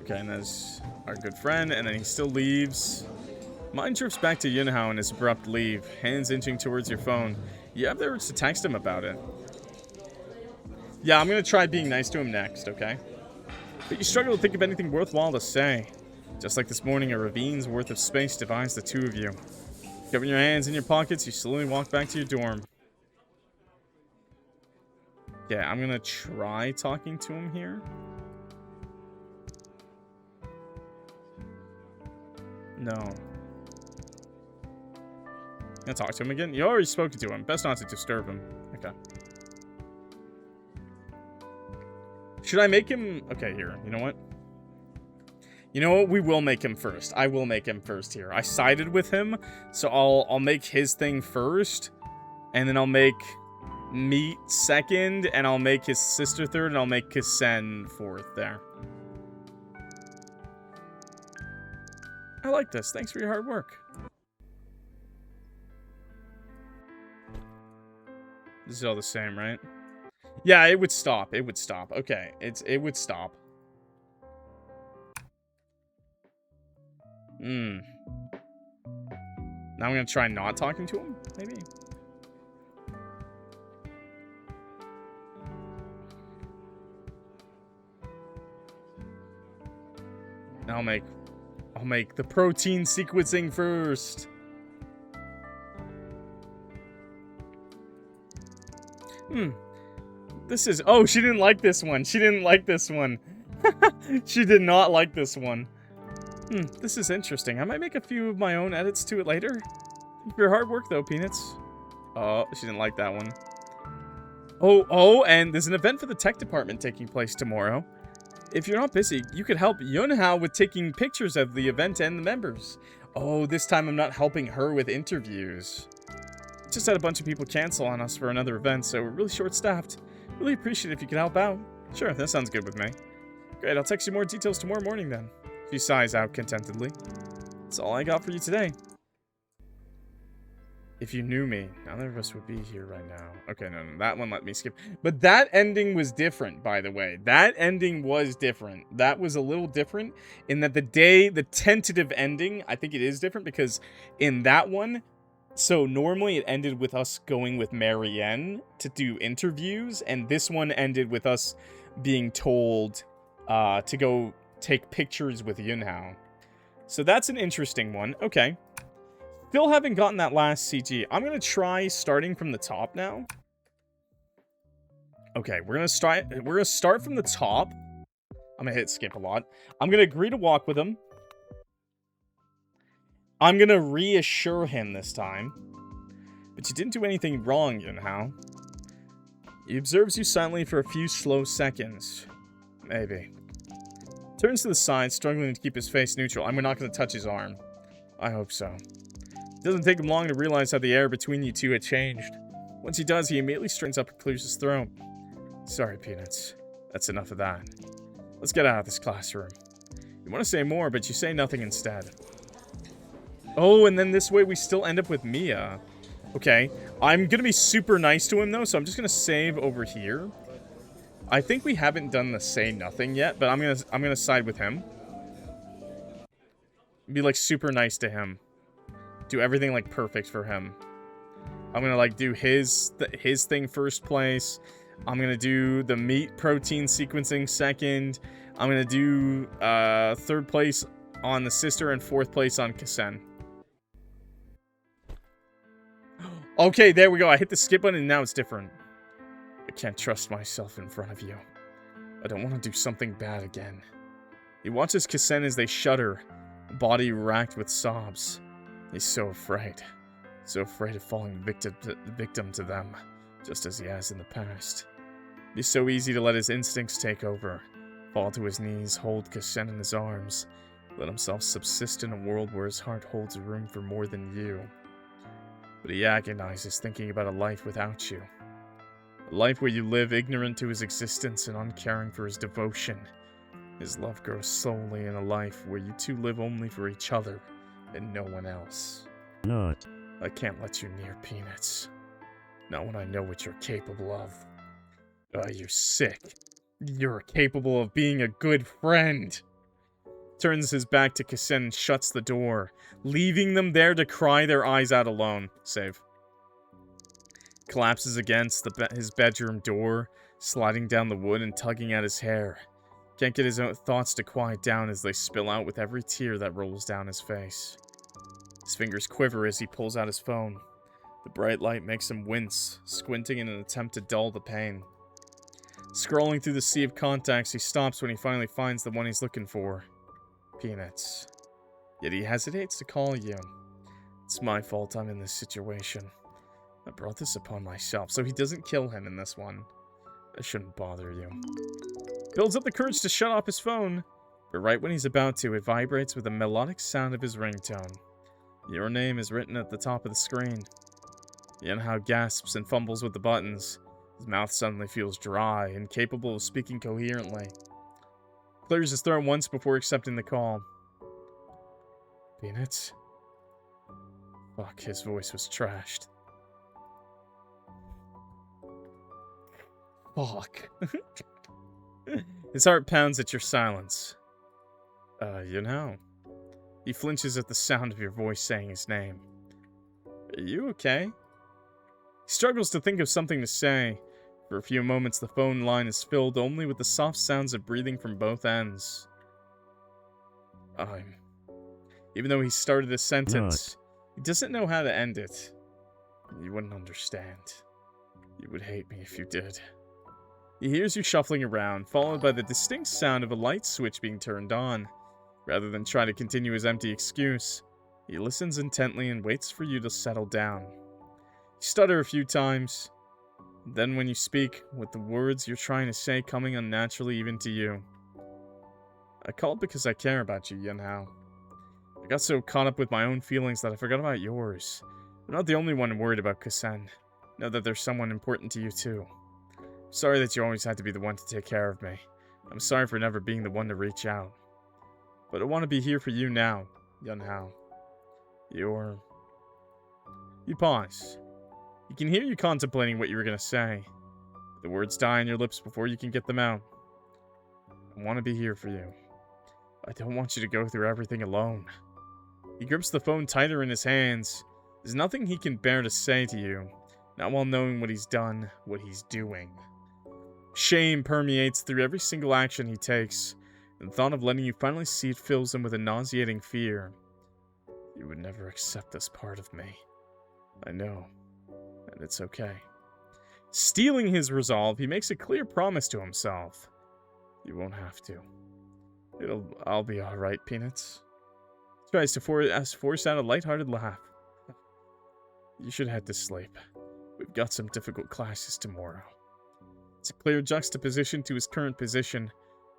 Okay, and there's our good friend, and then he still leaves. Mind drifts back to Yunhao and his abrupt leave, hands inching towards your phone. You have the urge to text him about it. Yeah, I'm gonna try being nice to him next, okay? But you struggle to think of anything worthwhile to say. Just like this morning, a ravine's worth of space divides the two of you. Covering your hands in your pockets, you slowly walk back to your dorm. Yeah, I'm gonna try talking to him here. No. Gonna talk to him again? You already spoke to him. Best not to disturb him. Okay. Should I make him... Okay, here. You know what? You know what? We will make him first. I will make him first here. I sided with him, so I'll make his thing first. And then I'll make Meat second, and I'll make his sister third, and I'll make Kissen fourth there. I like this. Thanks for your hard work. This is all the same, right? Yeah, it would stop. It would stop. Okay, it would stop. Now I'm gonna try not talking to him, maybe. Now I'll make the protein sequencing first. This is... Oh, she didn't like this one. She didn't like this one. She did not like this one. This is interesting. I might make a few of my own edits to it later. Thank you for your hard work, though, Peanuts. Oh, she didn't like that one. Oh, and there's an event for the tech department taking place tomorrow. If you're not busy, you could help Yunhao with taking pictures of the event and the members. Oh, this time I'm not helping her with interviews. Just had a bunch of people cancel on us for another event, so we're really short-staffed. Really appreciate it if you could help out. Sure, that sounds good with me. Great, I'll text you more details tomorrow morning then. She sighs out contentedly. That's all I got for you today. If you knew me, none of us would be here right now. Okay, no, that one let me skip. But that ending was different, by the way. That ending was different. That was a little different in that the tentative ending, I think it is different because in that one, so normally it ended with us going with Marianne to do interviews, and this one ended with us being told to go take pictures with Yunhao. So that's an interesting one. Okay. Still haven't gotten that last CG. I'm going to try starting from the top now. Okay, we're going to start from the top. I'm going to hit skip a lot. I'm going to agree to walk with him. I'm going to reassure him this time. But you didn't do anything wrong, Yunhao. He observes you silently for a few slow seconds. Maybe. Turns to the side, struggling to keep his face neutral. I'm not going to touch his arm. I hope so. It doesn't take him long to realize how the air between you two had changed. Once he does, he immediately straightens up and clears his throat. Sorry, Peanuts. That's enough of that. Let's get out of this classroom. You want to say more, but you say nothing instead. Oh, and then this way we still end up with Mia. Okay. I'm going to be super nice to him, though, so I'm just going to save over here. I think we haven't done the say nothing yet, but I'm gonna side with him. Be, like, super nice to him. Do everything, like, perfect for him. I'm gonna, like, do his thing first place. I'm gonna do the meat protein sequencing second. I'm gonna do third place on the sister and fourth place on Kissen. Okay, there we go. I hit the skip button and now it's different. I can't trust myself in front of you. I don't want to do something bad again. He watches Kissen as they shudder, body racked with sobs. He's so afraid. So afraid of falling victim to them, just as he has in the past. It's so easy to let his instincts take over. Fall to his knees, hold Kissen in his arms. Let himself subsist in a world where his heart holds room for more than you. But he agonizes thinking about a life without you. A life where you live ignorant to his existence and uncaring for his devotion. His love grows slowly in a life where you two live only for each other and no one else. Not. I can't let you near Peanuts. Not when I know what you're capable of. You're sick. You're capable of being a good friend. Turns his back to Kissen and shuts the door, leaving them there to cry their eyes out alone. Save. Collapses against his bedroom door, sliding down the wood and tugging at his hair. Can't get his own thoughts to quiet down as they spill out with every tear that rolls down his face. His fingers quiver as he pulls out his phone. The bright light makes him wince, squinting in an attempt to dull the pain. Scrolling through the sea of contacts, he stops when he finally finds the one he's looking for. Peanuts. Yet he hesitates to call you. It's my fault I'm in this situation. I brought this upon myself, so he doesn't kill him in this one. That shouldn't bother you. Builds up the courage to shut off his phone, but right when he's about to, it vibrates with the melodic sound of his ringtone. Your name is written at the top of the screen. Yanhao gasps and fumbles with the buttons. His mouth suddenly feels dry, incapable of speaking coherently. Clears his throat once before accepting the call. Peanuts? Fuck, his voice was trashed. Fuck. His heart pounds at your silence. You know. He flinches at the sound of your voice saying his name. Are you okay? He struggles to think of something to say. For a few moments, the phone line is filled only with the soft sounds of breathing from both ends. Even though he started a sentence, he doesn't know how to end it. You wouldn't understand. You would hate me if you did. He hears you shuffling around, followed by the distinct sound of a light switch being turned on. Rather than try to continue his empty excuse, he listens intently and waits for you to settle down. You stutter a few times. Then when you speak, with the words you're trying to say coming unnaturally even to you. I called because I care about you, Yanhao. I got so caught up with my own feelings that I forgot about yours. I'm not the only one worried about Kusen. Know that there's someone important to you too. Sorry that you always had to be the one to take care of me. I'm sorry for never being the one to reach out. But I want to be here for you now, Yanhao. You pause. You can hear you contemplating what you were going to say. The words die on your lips before you can get them out. I want to be here for you. I don't want you to go through everything alone. He grips the phone tighter in his hands. There's nothing he can bear to say to you, not while knowing what he's done, what he's doing. Shame permeates through every single action he takes, and the thought of letting you finally see it fills him with a nauseating fear. You would never accept this part of me. I know, and it's okay. Stealing his resolve, he makes a clear promise to himself. You won't have to. I'll be alright, Peanuts. Tries to force out a lighthearted laugh. You should head to sleep. We've got some difficult classes tomorrow. It's a clear juxtaposition to his current position,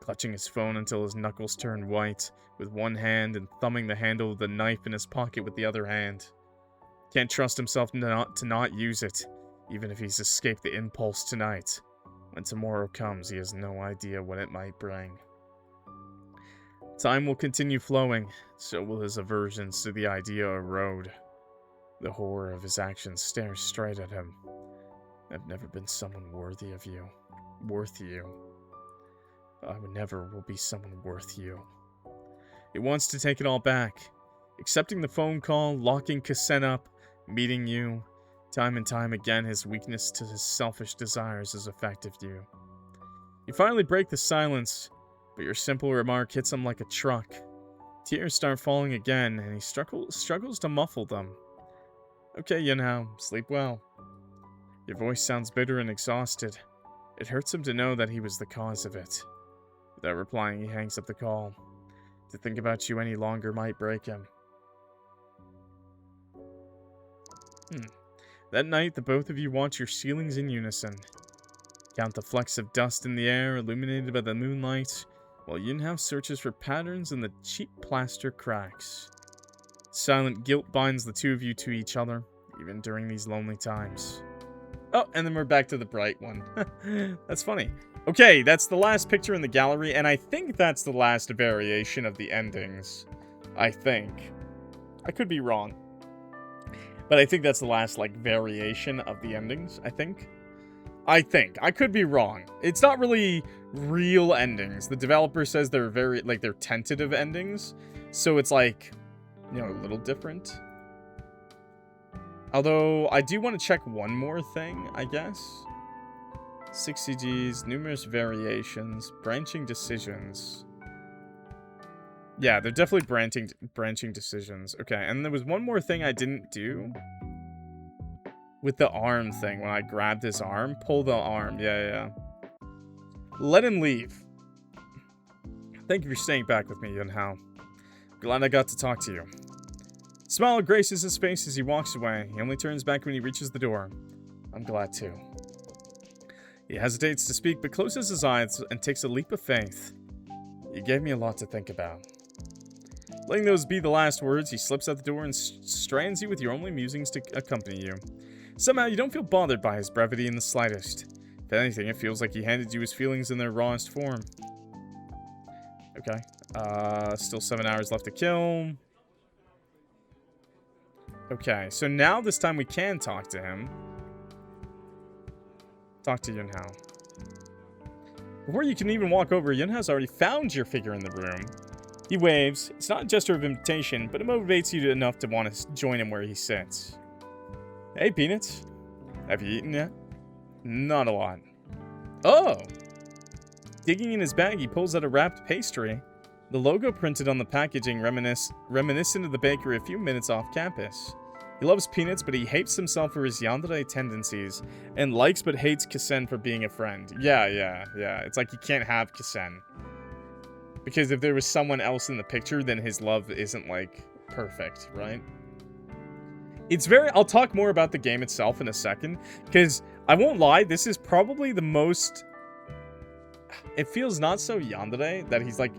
clutching his phone until his knuckles turn white, with one hand and thumbing the handle of the knife in his pocket with the other hand. Can't trust himself to not use it, even if he's escaped the impulse tonight. When tomorrow comes, he has no idea what it might bring. Time will continue flowing, so will his aversions to the idea erode. The horror of his actions stares straight at him. I've never been someone worthy of you. Worth you. I never will be someone worth you. He wants to take it all back. Accepting the phone call, locking Kusen up, meeting you. Time and time again, his weakness to his selfish desires has affected you. You finally break the silence, but your simple remark hits him like a truck. Tears start falling again, and he struggles to muffle them. Okay, Yanhao, sleep well. Your voice sounds bitter and exhausted. It hurts him to know that he was the cause of it. Without replying, he hangs up the call. To think about you any longer might break him. That night, the both of you watch your ceilings in unison. Count the flecks of dust in the air, illuminated by the moonlight, while Yunhao searches for patterns in the cheap plaster cracks. Silent guilt binds the two of you to each other, even during these lonely times. Oh, and then we're back to the bright one. That's funny. Okay, that's the last picture in the gallery, and I think that's the last variation of the endings. I think. I could be wrong. But I think that's the last, like, variation of the endings, I think. I could be wrong. It's not really real endings. The developer says they're they're tentative endings. So it's like, you know, a little different. Although, I do want to check one more thing, I guess. 6 CGs, numerous variations, branching decisions. Yeah, they're definitely branching decisions. Okay, and there was one more thing I didn't do. With the arm thing, when I grabbed his arm, pull the arm. Yeah. Let him leave. Thank you for staying back with me, Yunhao. Glad I got to talk to you. Smile graces his face as he walks away. He only turns back when he reaches the door. I'm glad too. He hesitates to speak, but closes his eyes and takes a leap of faith. You gave me a lot to think about. Letting those be the last words, he slips out the door and strands you with your only musings to accompany you. Somehow, you don't feel bothered by his brevity in the slightest. If anything, it feels like he handed you his feelings in their rawest form. Okay. Still 7 hours left to kill. Okay, so now this time we can talk to him. Talk to Yunhao. Before you can even walk over, Yunhao's already found your figure in the room. He waves. It's not a gesture of invitation, but it motivates you enough to want to join him where he sits. Hey, Peanuts. Have you eaten yet? Not a lot. Oh! Digging in his bag, he pulls out a wrapped pastry. The logo printed on the packaging reminiscent of the bakery a few minutes off campus. He loves peanuts, but he hates himself for his yandere tendencies, and likes but hates Kasen for being a friend. Yeah. It's like he can't have Kasen. Because if there was someone else in the picture, then his love isn't, like, perfect, right? It's very... I'll talk more about the game itself in a second, because I won't lie, this is probably the most... It feels not so yandere that he's like...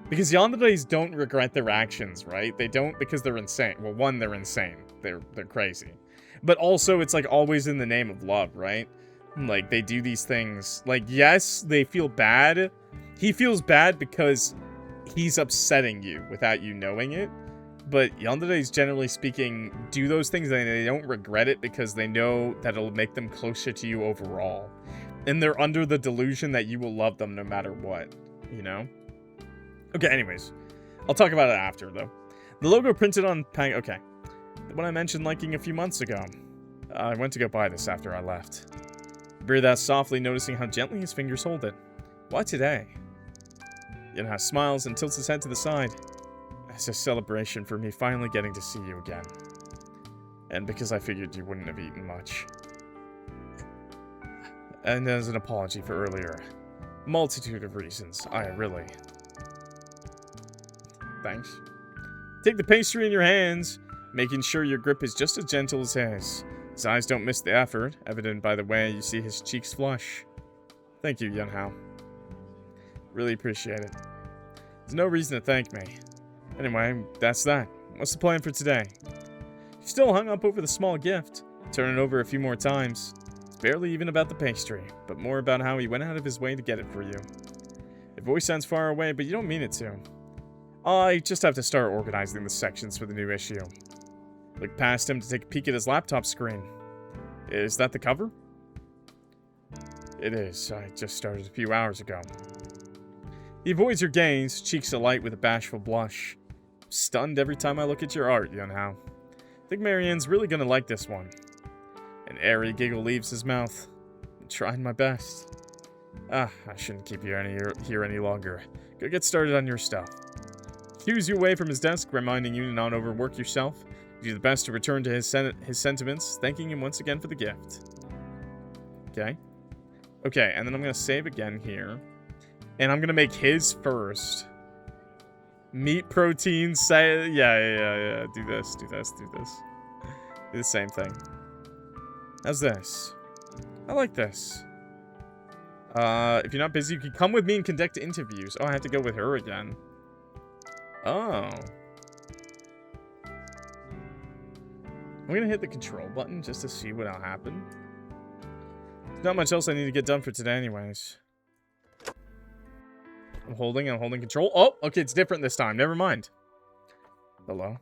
Because yanderes don't regret their actions, right? They don't because they're insane. Well, one, they're insane. They're crazy. But also, it's like always in the name of love, right? Like, they do these things. Like, yes, they feel bad. He feels bad because he's upsetting you without you knowing it. But yanderes, generally speaking, do those things and they don't regret it because they know that it'll make them closer to you overall. And they're under the delusion that you will love them no matter what, you know? Okay, anyways. I'll talk about it after, though. The logo printed on okay. The one I mentioned liking a few months ago. I went to go buy this after I left. Breathed out softly, noticing how gently his fingers hold it. Why today? Yunhao smiles and tilts his head to the side. It's a celebration for me finally getting to see you again. And because I figured you wouldn't have eaten much. And as an apology for earlier. Multitude of reasons. I really... Thanks. Take the pastry in your hands, making sure your grip is just as gentle as his. His eyes don't miss the effort, evident by the way you see his cheeks flush. Thank you, Yunhao. Really appreciate it. There's no reason to thank me. Anyway, that's that. What's the plan for today? He's still hung up over the small gift. Turn it over a few more times. It's barely even about the pastry, but more about how he went out of his way to get it for you. Your voice sounds far away, but you don't mean it to. I just have to start organizing the sections for the new issue. Look past him to take a peek at his laptop screen. Is that the cover? It is. I just started a few hours ago. He avoids your gaze, cheeks alight with a bashful blush. I'm stunned every time I look at your art, Yunhao. I think Marianne's really gonna like this one. An airy giggle leaves his mouth. I'm trying my best. I shouldn't keep you here any longer. Go get started on your stuff. Cues you away from his desk, reminding you to not overwork yourself. You do the best to return to his sentiments, thanking him once again for the gift. Okay. Okay, and then I'm going to save again here. And I'm going to make his first. Meat protein, say... Yeah. Do this. Do the same thing. How's this? I like this. If you're not busy, you can come with me and conduct interviews. Oh, I have to go with her again. Oh. I'm gonna hit the control button just to see what'll happen. There's not much else I need to get done for today anyways. I'm holding control. Oh, okay, it's different this time. Never mind. Hello?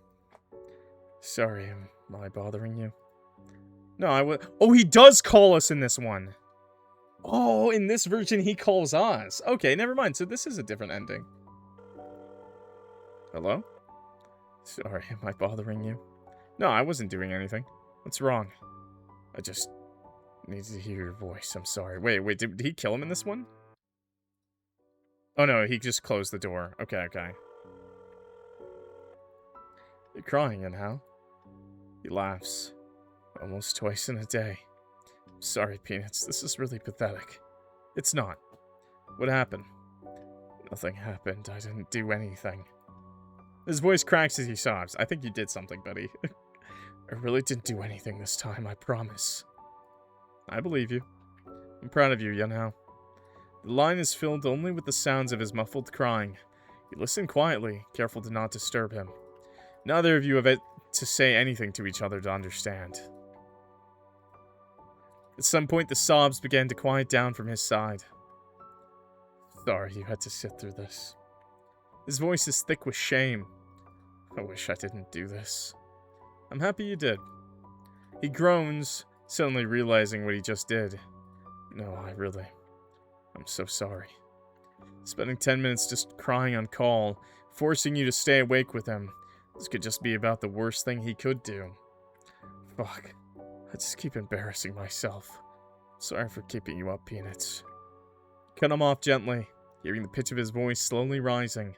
Sorry, am I bothering you? No, I would... Oh, he does call us in this one. Oh, in this version, he calls us. Okay, never mind. So this is a different ending. Hello? Sorry, am I bothering you? No, I wasn't doing anything. What's wrong? Need to hear your voice. I'm sorry. Wait, did he kill him in this one? Oh no, he just closed the door. Okay. You're crying, and how? He laughs. Almost twice in a day. Sorry, Peanuts. This is really pathetic. It's not. What happened? Nothing happened. I didn't do anything. His voice cracks as he sobs. I think you did something, buddy. I really didn't do anything this time, I promise. I believe you. I'm proud of you, Yunhao. The line is filled only with the sounds of his muffled crying. You listen quietly, careful to not disturb him. Neither of you have to say anything to each other to understand. At some point, the sobs began to quiet down from his side. Sorry you had to sit through this. His voice is thick with shame. I wish I didn't do this. I'm happy you did. He groans, suddenly realizing what he just did. No, I'm so sorry. Spending 10 minutes just crying on call, forcing you to stay awake with him. This could just be about the worst thing he could do. Fuck. I just keep embarrassing myself. Sorry for keeping you up, Peanuts. Cut him off gently, hearing the pitch of his voice slowly rising.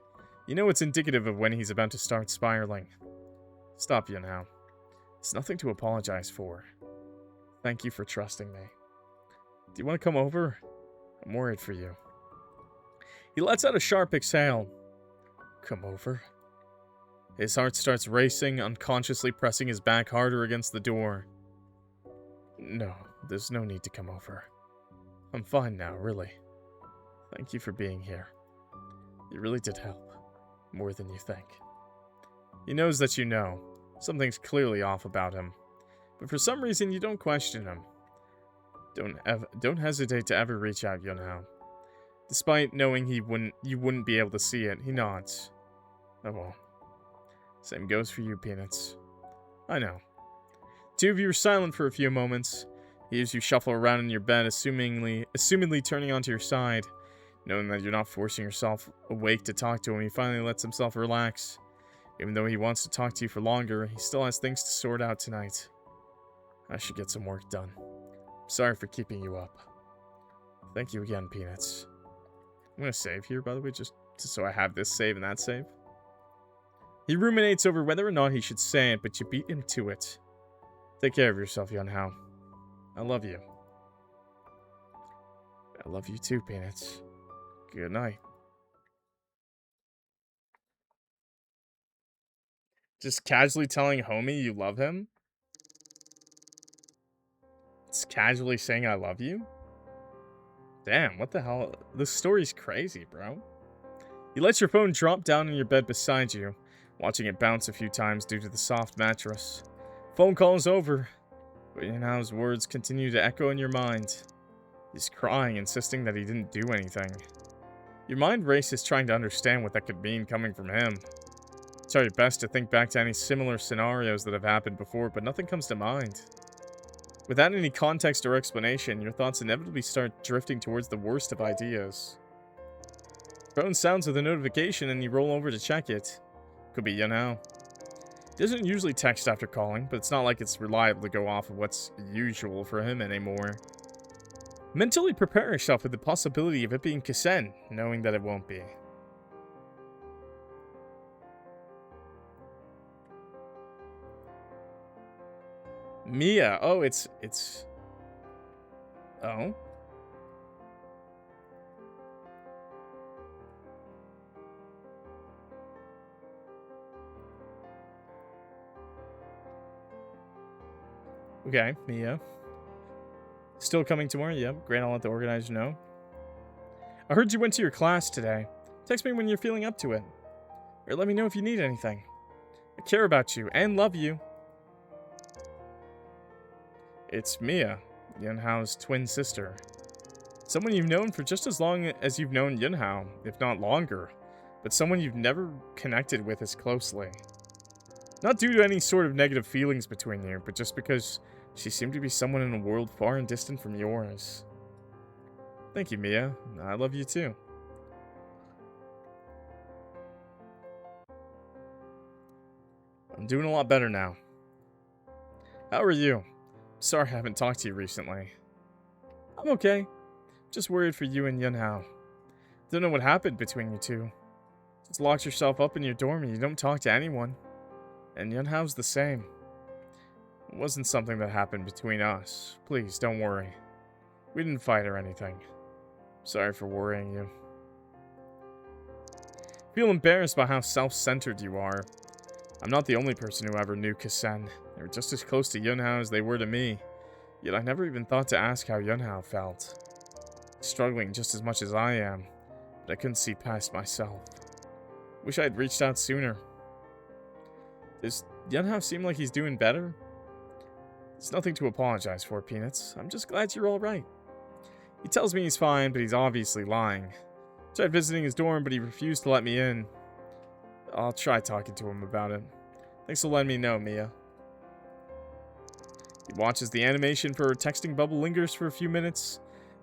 You know it's indicative of when he's about to start spiraling. Stop you now. It's nothing to apologize for. Thank you for trusting me. Do you want to come over? I'm worried for you. He lets out a sharp exhale. Come over? His heart starts racing, unconsciously pressing his back harder against the door. No, there's no need to come over. I'm fine now, really. Thank you for being here. You really did help. More than you think. He knows that you know. Something's clearly off about him. But for some reason, you don't question him. Don't hesitate to ever reach out, Yunhao. Despite knowing you wouldn't be able to see it, he nods. I won't. Same goes for you, Peanuts. I know. Two of you are silent for a few moments. He hears you shuffle around in your bed, assumingly turning onto your side. Knowing that you're not forcing yourself awake to talk to him, he finally lets himself relax. Even though he wants to talk to you for longer, he still has things to sort out tonight. I should get some work done. Sorry for keeping you up. Thank you again, Peanuts. I'm gonna save here, by the way, just so I have this save and that save. He ruminates over whether or not he should say it, but you beat him to it. Take care of yourself, Yunhao. I love you. I love you too, Peanuts. Good night. Just casually telling homie you love him? It's casually saying I love you? Damn, what the hell? This story's crazy, bro. You let your phone drop down in your bed beside you, watching it bounce a few times due to the soft mattress. Phone call is over, but Yunhao's words continue to echo in your mind. He's crying, insisting that he didn't do anything. Your mind races trying to understand what that could mean coming from him. Try your best to think back to any similar scenarios that have happened before, but nothing comes to mind. Without any context or explanation, your thoughts inevitably start drifting towards the worst of ideas. Phone sounds with a notification and you roll over to check it. Could be Yunhao. He doesn't usually text after calling, but it's not like it's reliable to go off of what's usual for him anymore. Mentally prepare yourself for the possibility of it being Kasen, knowing that it won't be. Mia. Oh, it's... Oh. Okay, Mia. Still coming tomorrow? Yep, great, I'll let the organizer know. I heard you went to your class today. Text me when you're feeling up to it. Or let me know if you need anything. I care about you and love you. It's Mia, Yunhao's twin sister. Someone you've known for just as long as you've known Yunhao, if not longer, but someone you've never connected with as closely. Not due to any sort of negative feelings between you, but just because she seemed to be someone in a world far and distant from yours. Thank you, Mia. I love you too. I'm doing a lot better now. How are you? Sorry I haven't talked to you recently. I'm okay. Just worried for you and Yunhao. Don't know what happened between you two. Just locked yourself up in your dorm and you don't talk to anyone. And Yunhao's the same. It wasn't something that happened between us. Please, don't worry. We didn't fight or anything. Sorry for worrying you. Feel embarrassed by how self-centered you are. I'm not the only person who ever knew Kasen. They were just as close to Yunhao as they were to me. Yet I never even thought to ask how Yunhao felt. Struggling just as much as I am, but I couldn't see past myself. Wish I had reached out sooner. Does Yunhao seem like he's doing better? It's nothing to apologize for, Peanuts. I'm just glad you're alright. He tells me he's fine, but he's obviously lying. Tried visiting his dorm, but he refused to let me in. I'll try talking to him about it. Thanks for letting me know, Mia. He watches the animation for her texting bubble lingers for a few minutes.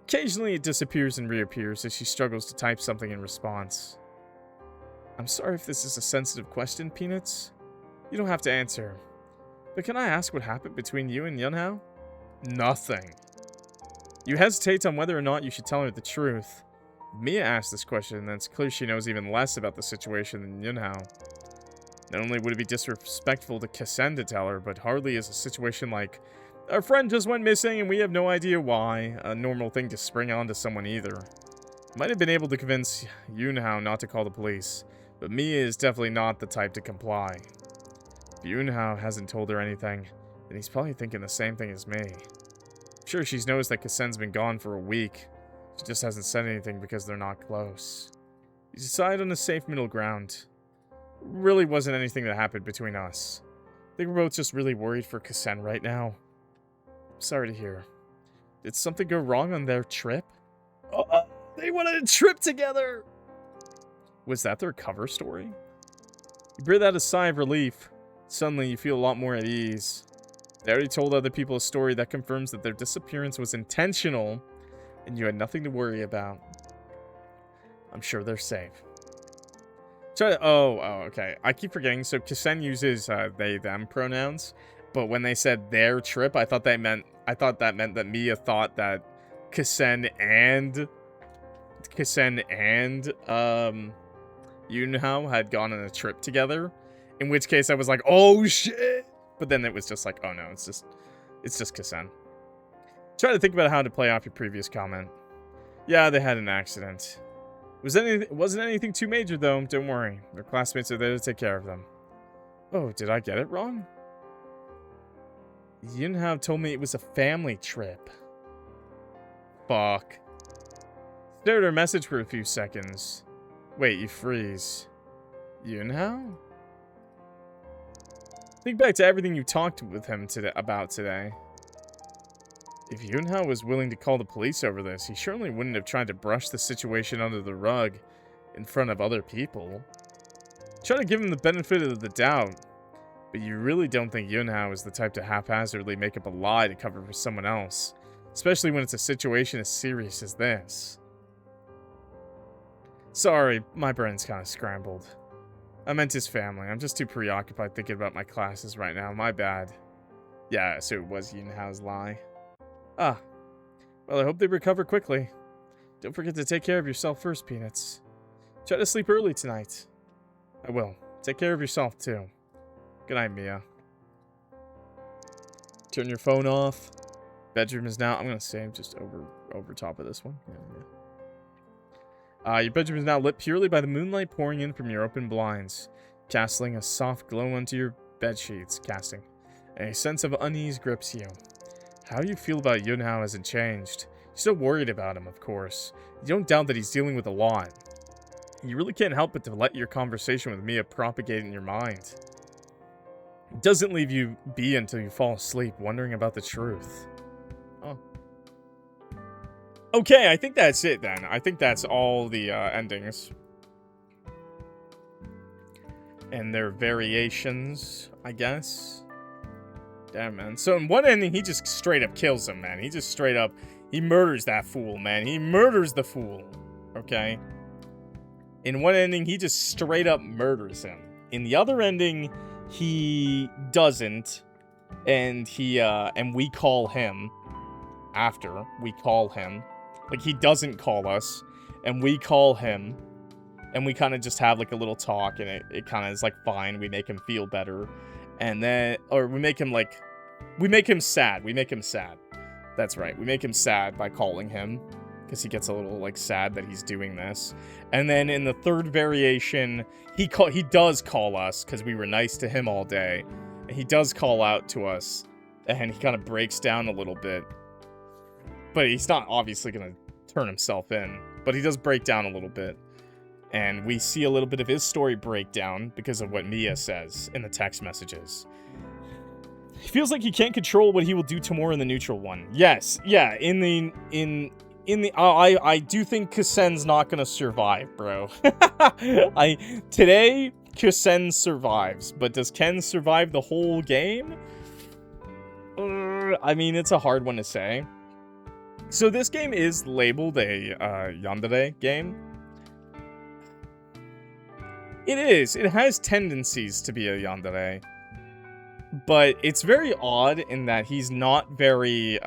Occasionally it disappears and reappears as she struggles to type something in response. I'm sorry if this is a sensitive question, Peanuts. You don't have to answer. But can I ask what happened between you and Yunhao? Nothing. You hesitate on whether or not you should tell her the truth. Mia asked this question, and it's clear she knows even less about the situation than Yunhao. Not only would it be disrespectful to Kasen to tell her, but hardly is a situation like, our friend just went missing and we have no idea why, a normal thing to spring onto someone either. Might have been able to convince Yunhao not to call the police, but Mia is definitely not the type to comply. If Yunhao hasn't told her anything, then he's probably thinking the same thing as me. I'm sure she's noticed that Kasen's been gone for a week. She just hasn't said anything because they're not close. You decide on a safe middle ground. Really wasn't anything that happened between us. I think we're both just really worried for Kasen right now. Sorry to hear. Did something go wrong on their trip? Oh, they went on a trip together! Was that their cover story? You breathe out a sigh of relief. Suddenly, you feel a lot more at ease. They already told other people a story that confirms that their disappearance was intentional, and you had nothing to worry about. I'm sure they're safe. Okay. I keep forgetting. So Kasen uses they them pronouns, but when they said their trip, I thought that meant that Mia thought that Kasen and Yunhao had gone on a trip together. In which case I was like, oh shit! But then it was just like, oh no, it's just Kasen. Try to think about how to play off your previous comment. Yeah, they had an accident. It wasn't anything too major though, don't worry. Their classmates are there to take care of them. Oh, did I get it wrong? Yunhao told me it was a family trip. Fuck. Stared at her message for a few seconds. Wait, you freeze. Yunhao? Think back to everything you talked with him about today. If Yunhao was willing to call the police over this, he surely wouldn't have tried to brush the situation under the rug in front of other people. Try to give him the benefit of the doubt, but you really don't think Yunhao is the type to haphazardly make up a lie to cover for someone else, especially when it's a situation as serious as this. Sorry, my brain's kind of scrambled. I meant his family. I'm just too preoccupied thinking about my classes right now. My bad. Yeah, so it was Yunhao's lie. Ah. Well, I hope they recover quickly. Don't forget to take care of yourself first, Peanuts. Try to sleep early tonight. I will. Take care of yourself, too. Good night, Mia. Turn your phone off. Bedroom is now... I'm going to say just over top of this one. Yeah. Your bedroom is now lit purely by the moonlight pouring in from your open blinds, casting a soft glow onto your bed sheets, and a sense of unease grips you. How you feel about Yunhao hasn't changed. You're still worried about him, of course. You don't doubt that he's dealing with a lot. You really can't help but to let your conversation with Mia propagate in your mind. It doesn't leave you be until you fall asleep, wondering about the truth. Oh. Okay, I think that's it then. I think that's all the endings. And their variations, I guess. Damn, man. So in one ending, he just straight up kills him, man. He just straight up... He murders that fool, man. He murders the fool. Okay? In one ending, he just straight up murders him. In the other ending, he doesn't. And he, and we call him. after we call him. Like, he doesn't call us, and we call him, and we kind of just have, like, a little talk, and it kind of is, like, fine. We make him feel better, and then, or we make him, like, we make him sad. We make him sad. That's right. We make him sad by calling him, because he gets a little, like, sad that he's doing this. And then in the third variation, he does call us, because we were nice to him all day, and he does call out to us, and he kind of breaks down a little bit. But he's not obviously going to turn himself in. But he does break down a little bit. And we see a little bit of his story break down because of what Mia says in the text messages. He feels like he can't control what he will do tomorrow in the neutral one. Yes, yeah, I do think Kasen's not going to survive, bro. Today, Kasen survives. But does Ken survive the whole game? I mean, it's a hard one to say. So this game is labeled a Yandere game. It is. It has tendencies to be a Yandere. But it's very odd in that he's not very,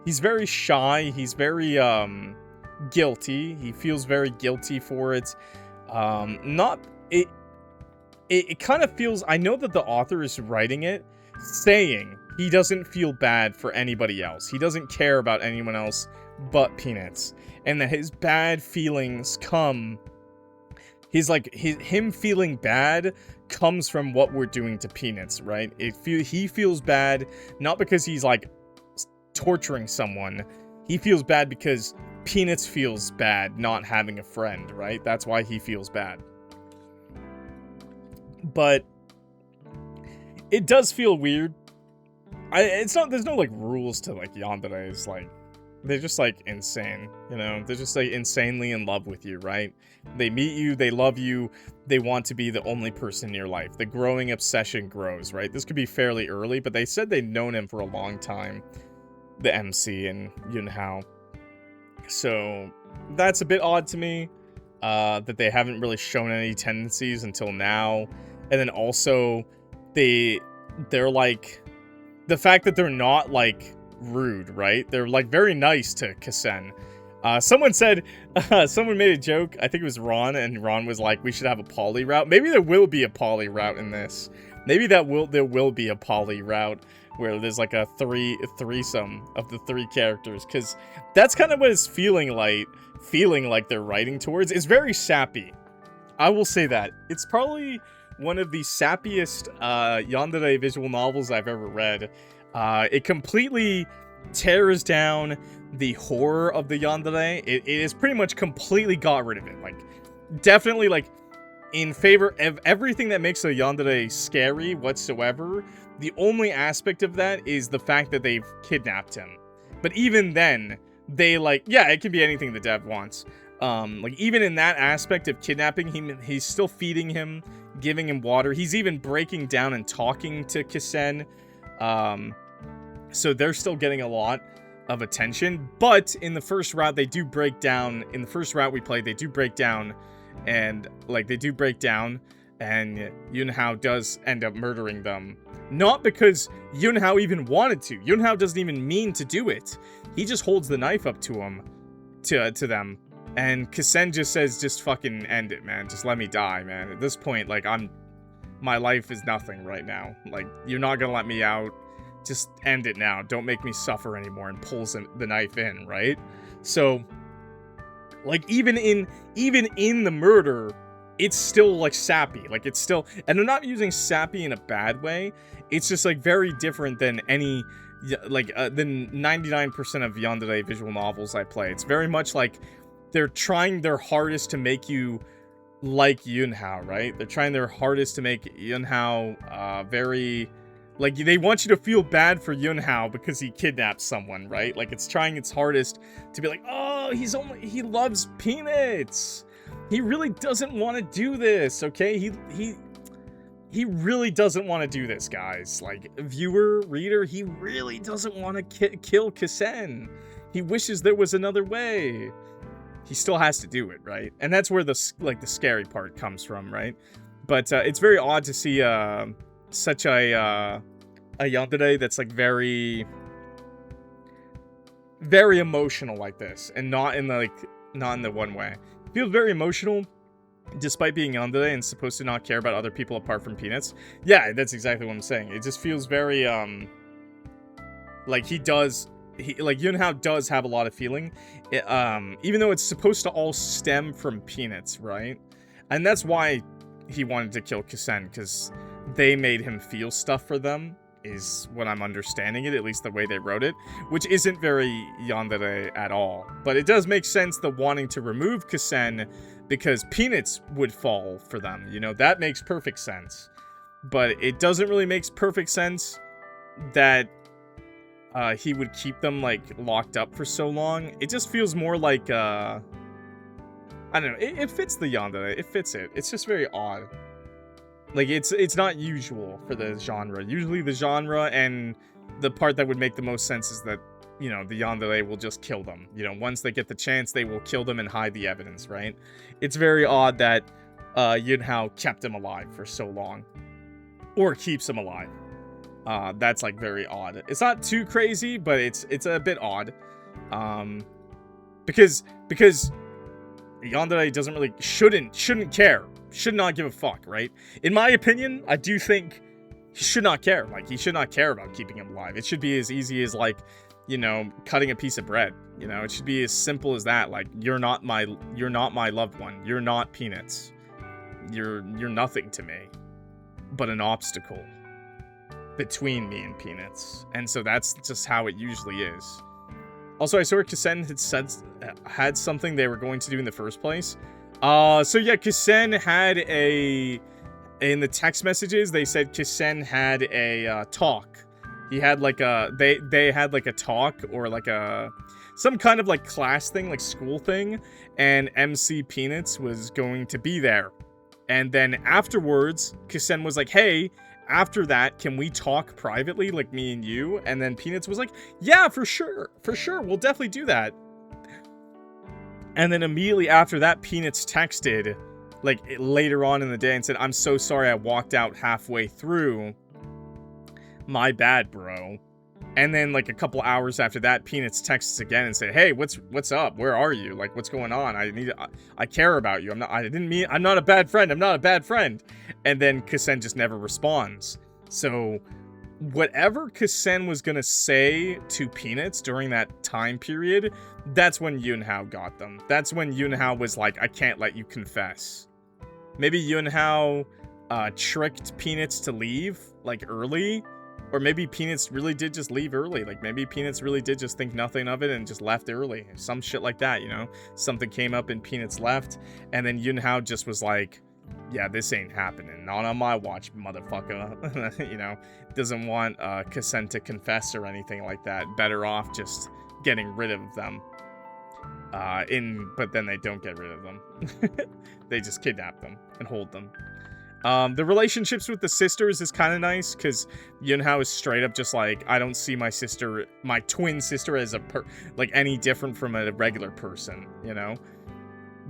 he's very shy. He's very, guilty. He feels very guilty for it. It kind of feels, I know that the author is writing it, saying he doesn't feel bad for anybody else. He doesn't care about anyone else but Peanuts. And that his bad feelings come... him feeling bad comes from what we're doing to Peanuts, right? He feels bad, not because he's, like, torturing someone. He feels bad because Peanuts feels bad not having a friend, right? That's why he feels bad. But it does feel weird. There's no, like, rules to, like, yanderes, like, they're just, like, insane, you know? They're just, like, insanely in love with you, right? They meet you, they love you, they want to be the only person in your life. The growing obsession grows, right? This could be fairly early, but they said they'd known him for a long time, the MC and Yunhao. So, that's a bit odd to me, that they haven't really shown any tendencies until now. And then also, they're, like... The fact that they're not, like, rude, right? They're, like, very nice to Kasen. Someone said, someone made a joke, I think it was Ron, and Ron was like, we should have a poly route. Maybe there will be a poly route in this. Maybe there will be a poly route where there's, like, a threesome of the three characters, because that's kind of what it's feeling like they're writing towards. It's very sappy. I will say that. It's probably one of the sappiest yandere visual novels I've ever read. It completely tears down the horror of the yandere. It is pretty much completely got rid of it. Like, definitely, like, in favor of everything that makes a yandere scary whatsoever. The only aspect of that is the fact that they've kidnapped him. But even then, they, like, yeah, it can be anything the dev wants. Like, even in that aspect of kidnapping him, he's still feeding him, giving him water. He's even breaking down and talking to Kasen. So they're still getting a lot of attention. But in the first route, they do break down. In the first route we played, they do break down. And, like, they do break down. And Yunhao does end up murdering them. Not because Yunhao even wanted to. Yunhao doesn't even mean to do it. He just holds the knife up to him. To them. And Kasen just says, just fucking end it, man. Just let me die, man. At this point, like, my life is nothing right now. Like, you're not gonna let me out. Just end it now. Don't make me suffer anymore, and pulls the knife in, right? So, like, even in the murder, it's still, like, sappy. Like, it's still... And I'm not using sappy in a bad way. It's just, like, very different than any... Like, than 99% of yandere visual novels I play. It's very much like... They're trying their hardest to make you like Yunhao, right? They're trying their hardest to make Yunhao very... Like, they want you to feel bad for Yunhao because he kidnapped someone, right? Like, it's trying its hardest to be like, oh, he loves Peanuts. He really doesn't want to do this, okay? He really doesn't want to do this, guys. Like, viewer, reader, he really doesn't want to kill Kasen. He wishes there was another way. He still has to do it, right? And that's where the scary part comes from, right? But it's very odd to see such a yandere that's, like, very very emotional like this, and not in the one way. It feels very emotional, despite being Yandere and supposed to not care about other people apart from Peanuts. Yeah, that's exactly what I'm saying. It just feels very like Yunhao does have a lot of feeling, even though it's supposed to all stem from Peanuts, right? And that's why he wanted to kill Kissen, because they made him feel stuff for them, is what I'm understanding it, at least the way they wrote it, which isn't very Yandere at all. But it does make sense, the wanting to remove Kissen because Peanuts would fall for them, you know, that makes perfect sense. But it doesn't really make perfect sense that he would keep them, like, locked up for so long. It just feels more like, I don't know, it fits the Yandere, it fits it. It's just very odd. Like, it's not usual for the genre. Usually the genre and the part that would make the most sense is that, you know, the Yandere will just kill them. You know, once they get the chance, they will kill them and hide the evidence, right? It's very odd that Yunhao kept him alive for so long. Or keeps him alive. That's, like, very odd. It's not too crazy, but it's a bit odd. Because Yandere doesn't really, shouldn't care. Should not give a fuck, right? In my opinion, I do think he should not care. Like, he should not care about keeping him alive. It should be as easy as, like, you know, cutting a piece of bread. You know, it should be as simple as that. Like, you're not my loved one. You're not Peanuts. You're nothing to me, but an obstacle between me and Peanuts. And so that's just how it usually is. Also, I saw Kissen had something they were going to do in the first place. So yeah, Kissen had in the text messages, they said Kissen had a, talk. He had, like, they had, like, a talk, or, like, some kind of, like, class thing, like, school thing, and MC Peanuts was going to be there. And then afterwards, Kissen was like, hey, after that, can we talk privately, like, me and you? And then Peanuts was like, yeah, for sure, we'll definitely do that. And then immediately after that, Peanuts texted, like, later on in the day and said, I'm so sorry I walked out halfway through. My bad, bro. And then, like, a couple hours after that, Peanuts texts again and said, hey, what's up? Where are you? Like, what's going on? I care about you. I'm not a bad friend. I'm not a bad friend. And then Kissen just never responds. So whatever Kissen was gonna say to Peanuts during that time period, that's when Yunhao got them. That's when Yunhao was like, I can't let you confess. Maybe Yunhao tricked Peanuts to leave, like, early. Or maybe Peanuts really did just leave early. Like, maybe Peanuts really did just think nothing of it and just left early. Some shit like that, you know? Something came up and Peanuts left. And then Yunhao just was like, yeah, this ain't happening. Not on my watch, motherfucker. You know? Doesn't want Kissen to confess or anything like that. Better off just getting rid of them. But then they don't get rid of them. They just kidnap them and hold them. The relationships with the sisters is kind of nice, because Yunhao is straight up just like, I don't see my twin sister as any different from a regular person, you know?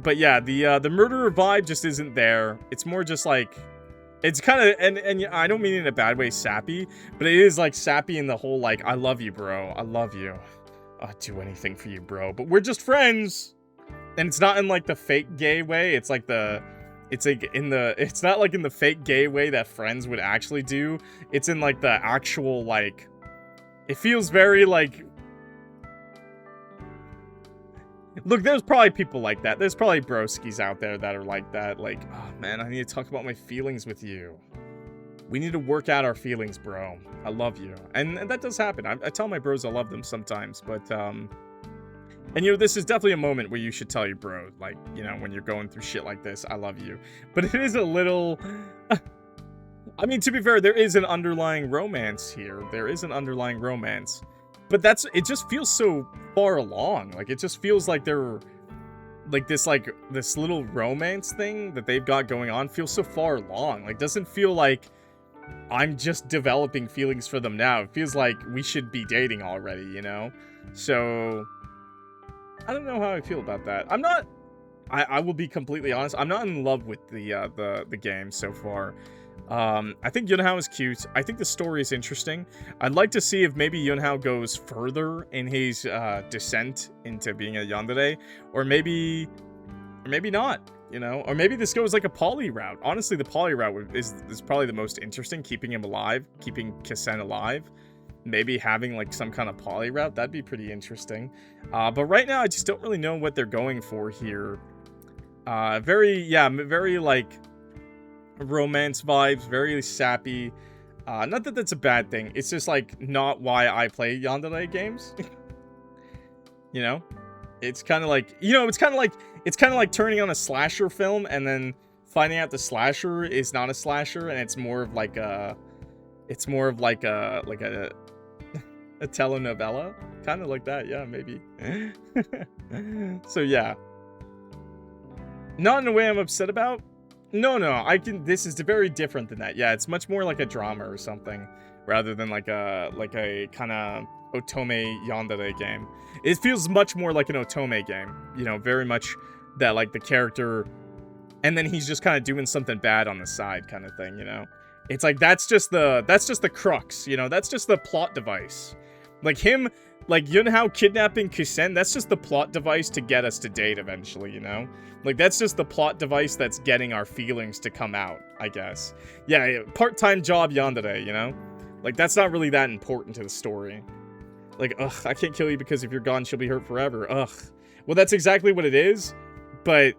But yeah, the murderer vibe just isn't there. It's more just like, it's kind of, and I don't mean it in a bad way, sappy, but it is like sappy in the whole, like, I love you, bro. I love you. I'd do anything for you, bro. But we're just friends. And it's not in, like, the fake gay way. It's like it's not like in the fake gay way that friends would actually do. It's in, like, the actual, like, it feels very, like, look, there's probably people like that. There's probably broskies out there that are like that. Like, oh, man, I need to talk about my feelings with you. We need to work out our feelings, bro. I love you. And that does happen. I tell my bros I love them sometimes, but, and, you know, this is definitely a moment where you should tell your bro, like, you know, when you're going through shit like this, I love you. But it is a little, I mean, to be fair, there is an underlying romance here. There is an underlying romance. But it just feels so far along. Like, it just feels like they're, like, this little romance thing that they've got going on feels so far along. Like, doesn't feel like I'm just developing feelings for them now. It feels like we should be dating already, you know? So I don't know how I feel about that. I'm not, I will be completely honest, I'm not in love with the game so far. I think Yunhao is cute. I think the story is interesting. I'd like to see if maybe Yunhao goes further in his descent into being a yandere, or maybe not, you know? Or maybe this goes like a poly route. Honestly, the poly route is probably the most interesting, keeping him alive, keeping Kisen alive. Maybe having like some kind of poly route, that'd be pretty interesting. But right now, I just don't really know what they're going for here. Very like romance vibes, very sappy. Not that that's a bad thing. It's just like not why I play yandere games. You know, it's kind of like, you know, it's kind of like turning on a slasher film and then finding out the slasher is not a slasher and it's more of like a a telenovela, kind of like that. Yeah, maybe. So yeah, not in a way I'm upset about. No, this is very different than that. Yeah, it's much more like a drama or something, rather than like a kind of otome yandere game. It feels much more like an otome game, you know, very much that like the character, and then he's just kind of doing something bad on the side kind of thing, you know? It's like, that's just the crux, you know? That's just the plot device. Like him, like Yunhao kidnapping Kusen, that's just the plot device to get us to date eventually, you know? Like, that's just the plot device that's getting our feelings to come out, I guess. Yeah, part-time job yandere, you know? Like, that's not really that important to the story. Like, ugh, I can't kill you because if you're gone, she'll be hurt forever. Ugh. Well, that's exactly what it is, but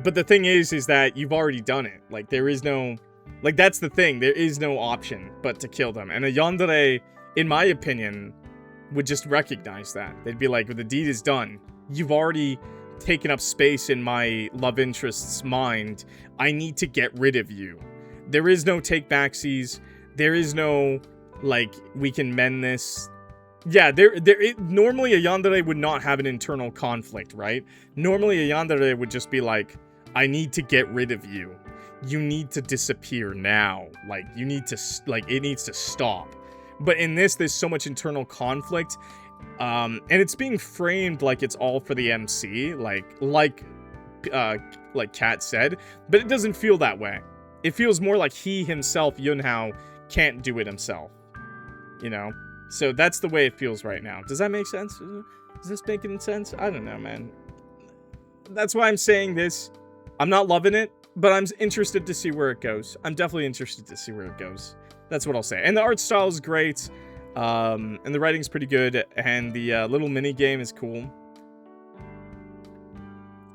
the thing is that you've already done it. Like, there is no... Like, that's the thing. There is no option but to kill them. And a yandere, in my opinion, would just recognize that. They'd be like, the deed is done. You've already taken up space in my love interest's mind. I need to get rid of you. There is no take backsies. There is no, like, we can mend this. Yeah, normally a yandere would not have an internal conflict, right? Normally a yandere would just be like, I need to get rid of you. You need to disappear now. Like, you need to, like, it needs to stop. But in this, there's so much internal conflict, and it's being framed like it's all for the MC, like Kat said, but it doesn't feel that way. It feels more like he himself, Yunhao, can't do it himself, you know? So that's the way it feels right now. Does that make sense? Is this making sense? I don't know, man. That's why I'm saying this. I'm not loving it, but I'm interested to see where it goes. I'm definitely interested to see where it goes. That's what I'll say. And the art style is great. And the writing's pretty good. And the little mini game is cool.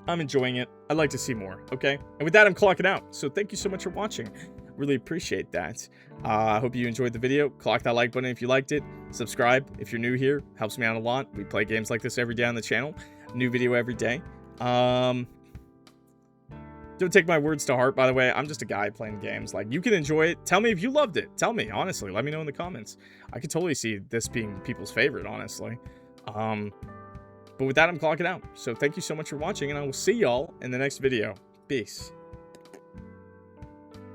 I'm enjoying it. I'd like to see more, okay? And with that, I'm clocking out. So thank you so much for watching. Really appreciate that. I hope you enjoyed the video. Clock that like button if you liked it. Subscribe if you're new here. Helps me out a lot. We play games like this every day on the channel. New video every day. Don't take my words to heart, by the way. I'm just a guy playing games. Like, you can enjoy it. Tell me if you loved it. Tell me, honestly. Let me know in the comments. I could totally see this being people's favorite, honestly. But with that, I'm clocking out. So thank you so much for watching, and I will see y'all in the next video. Peace.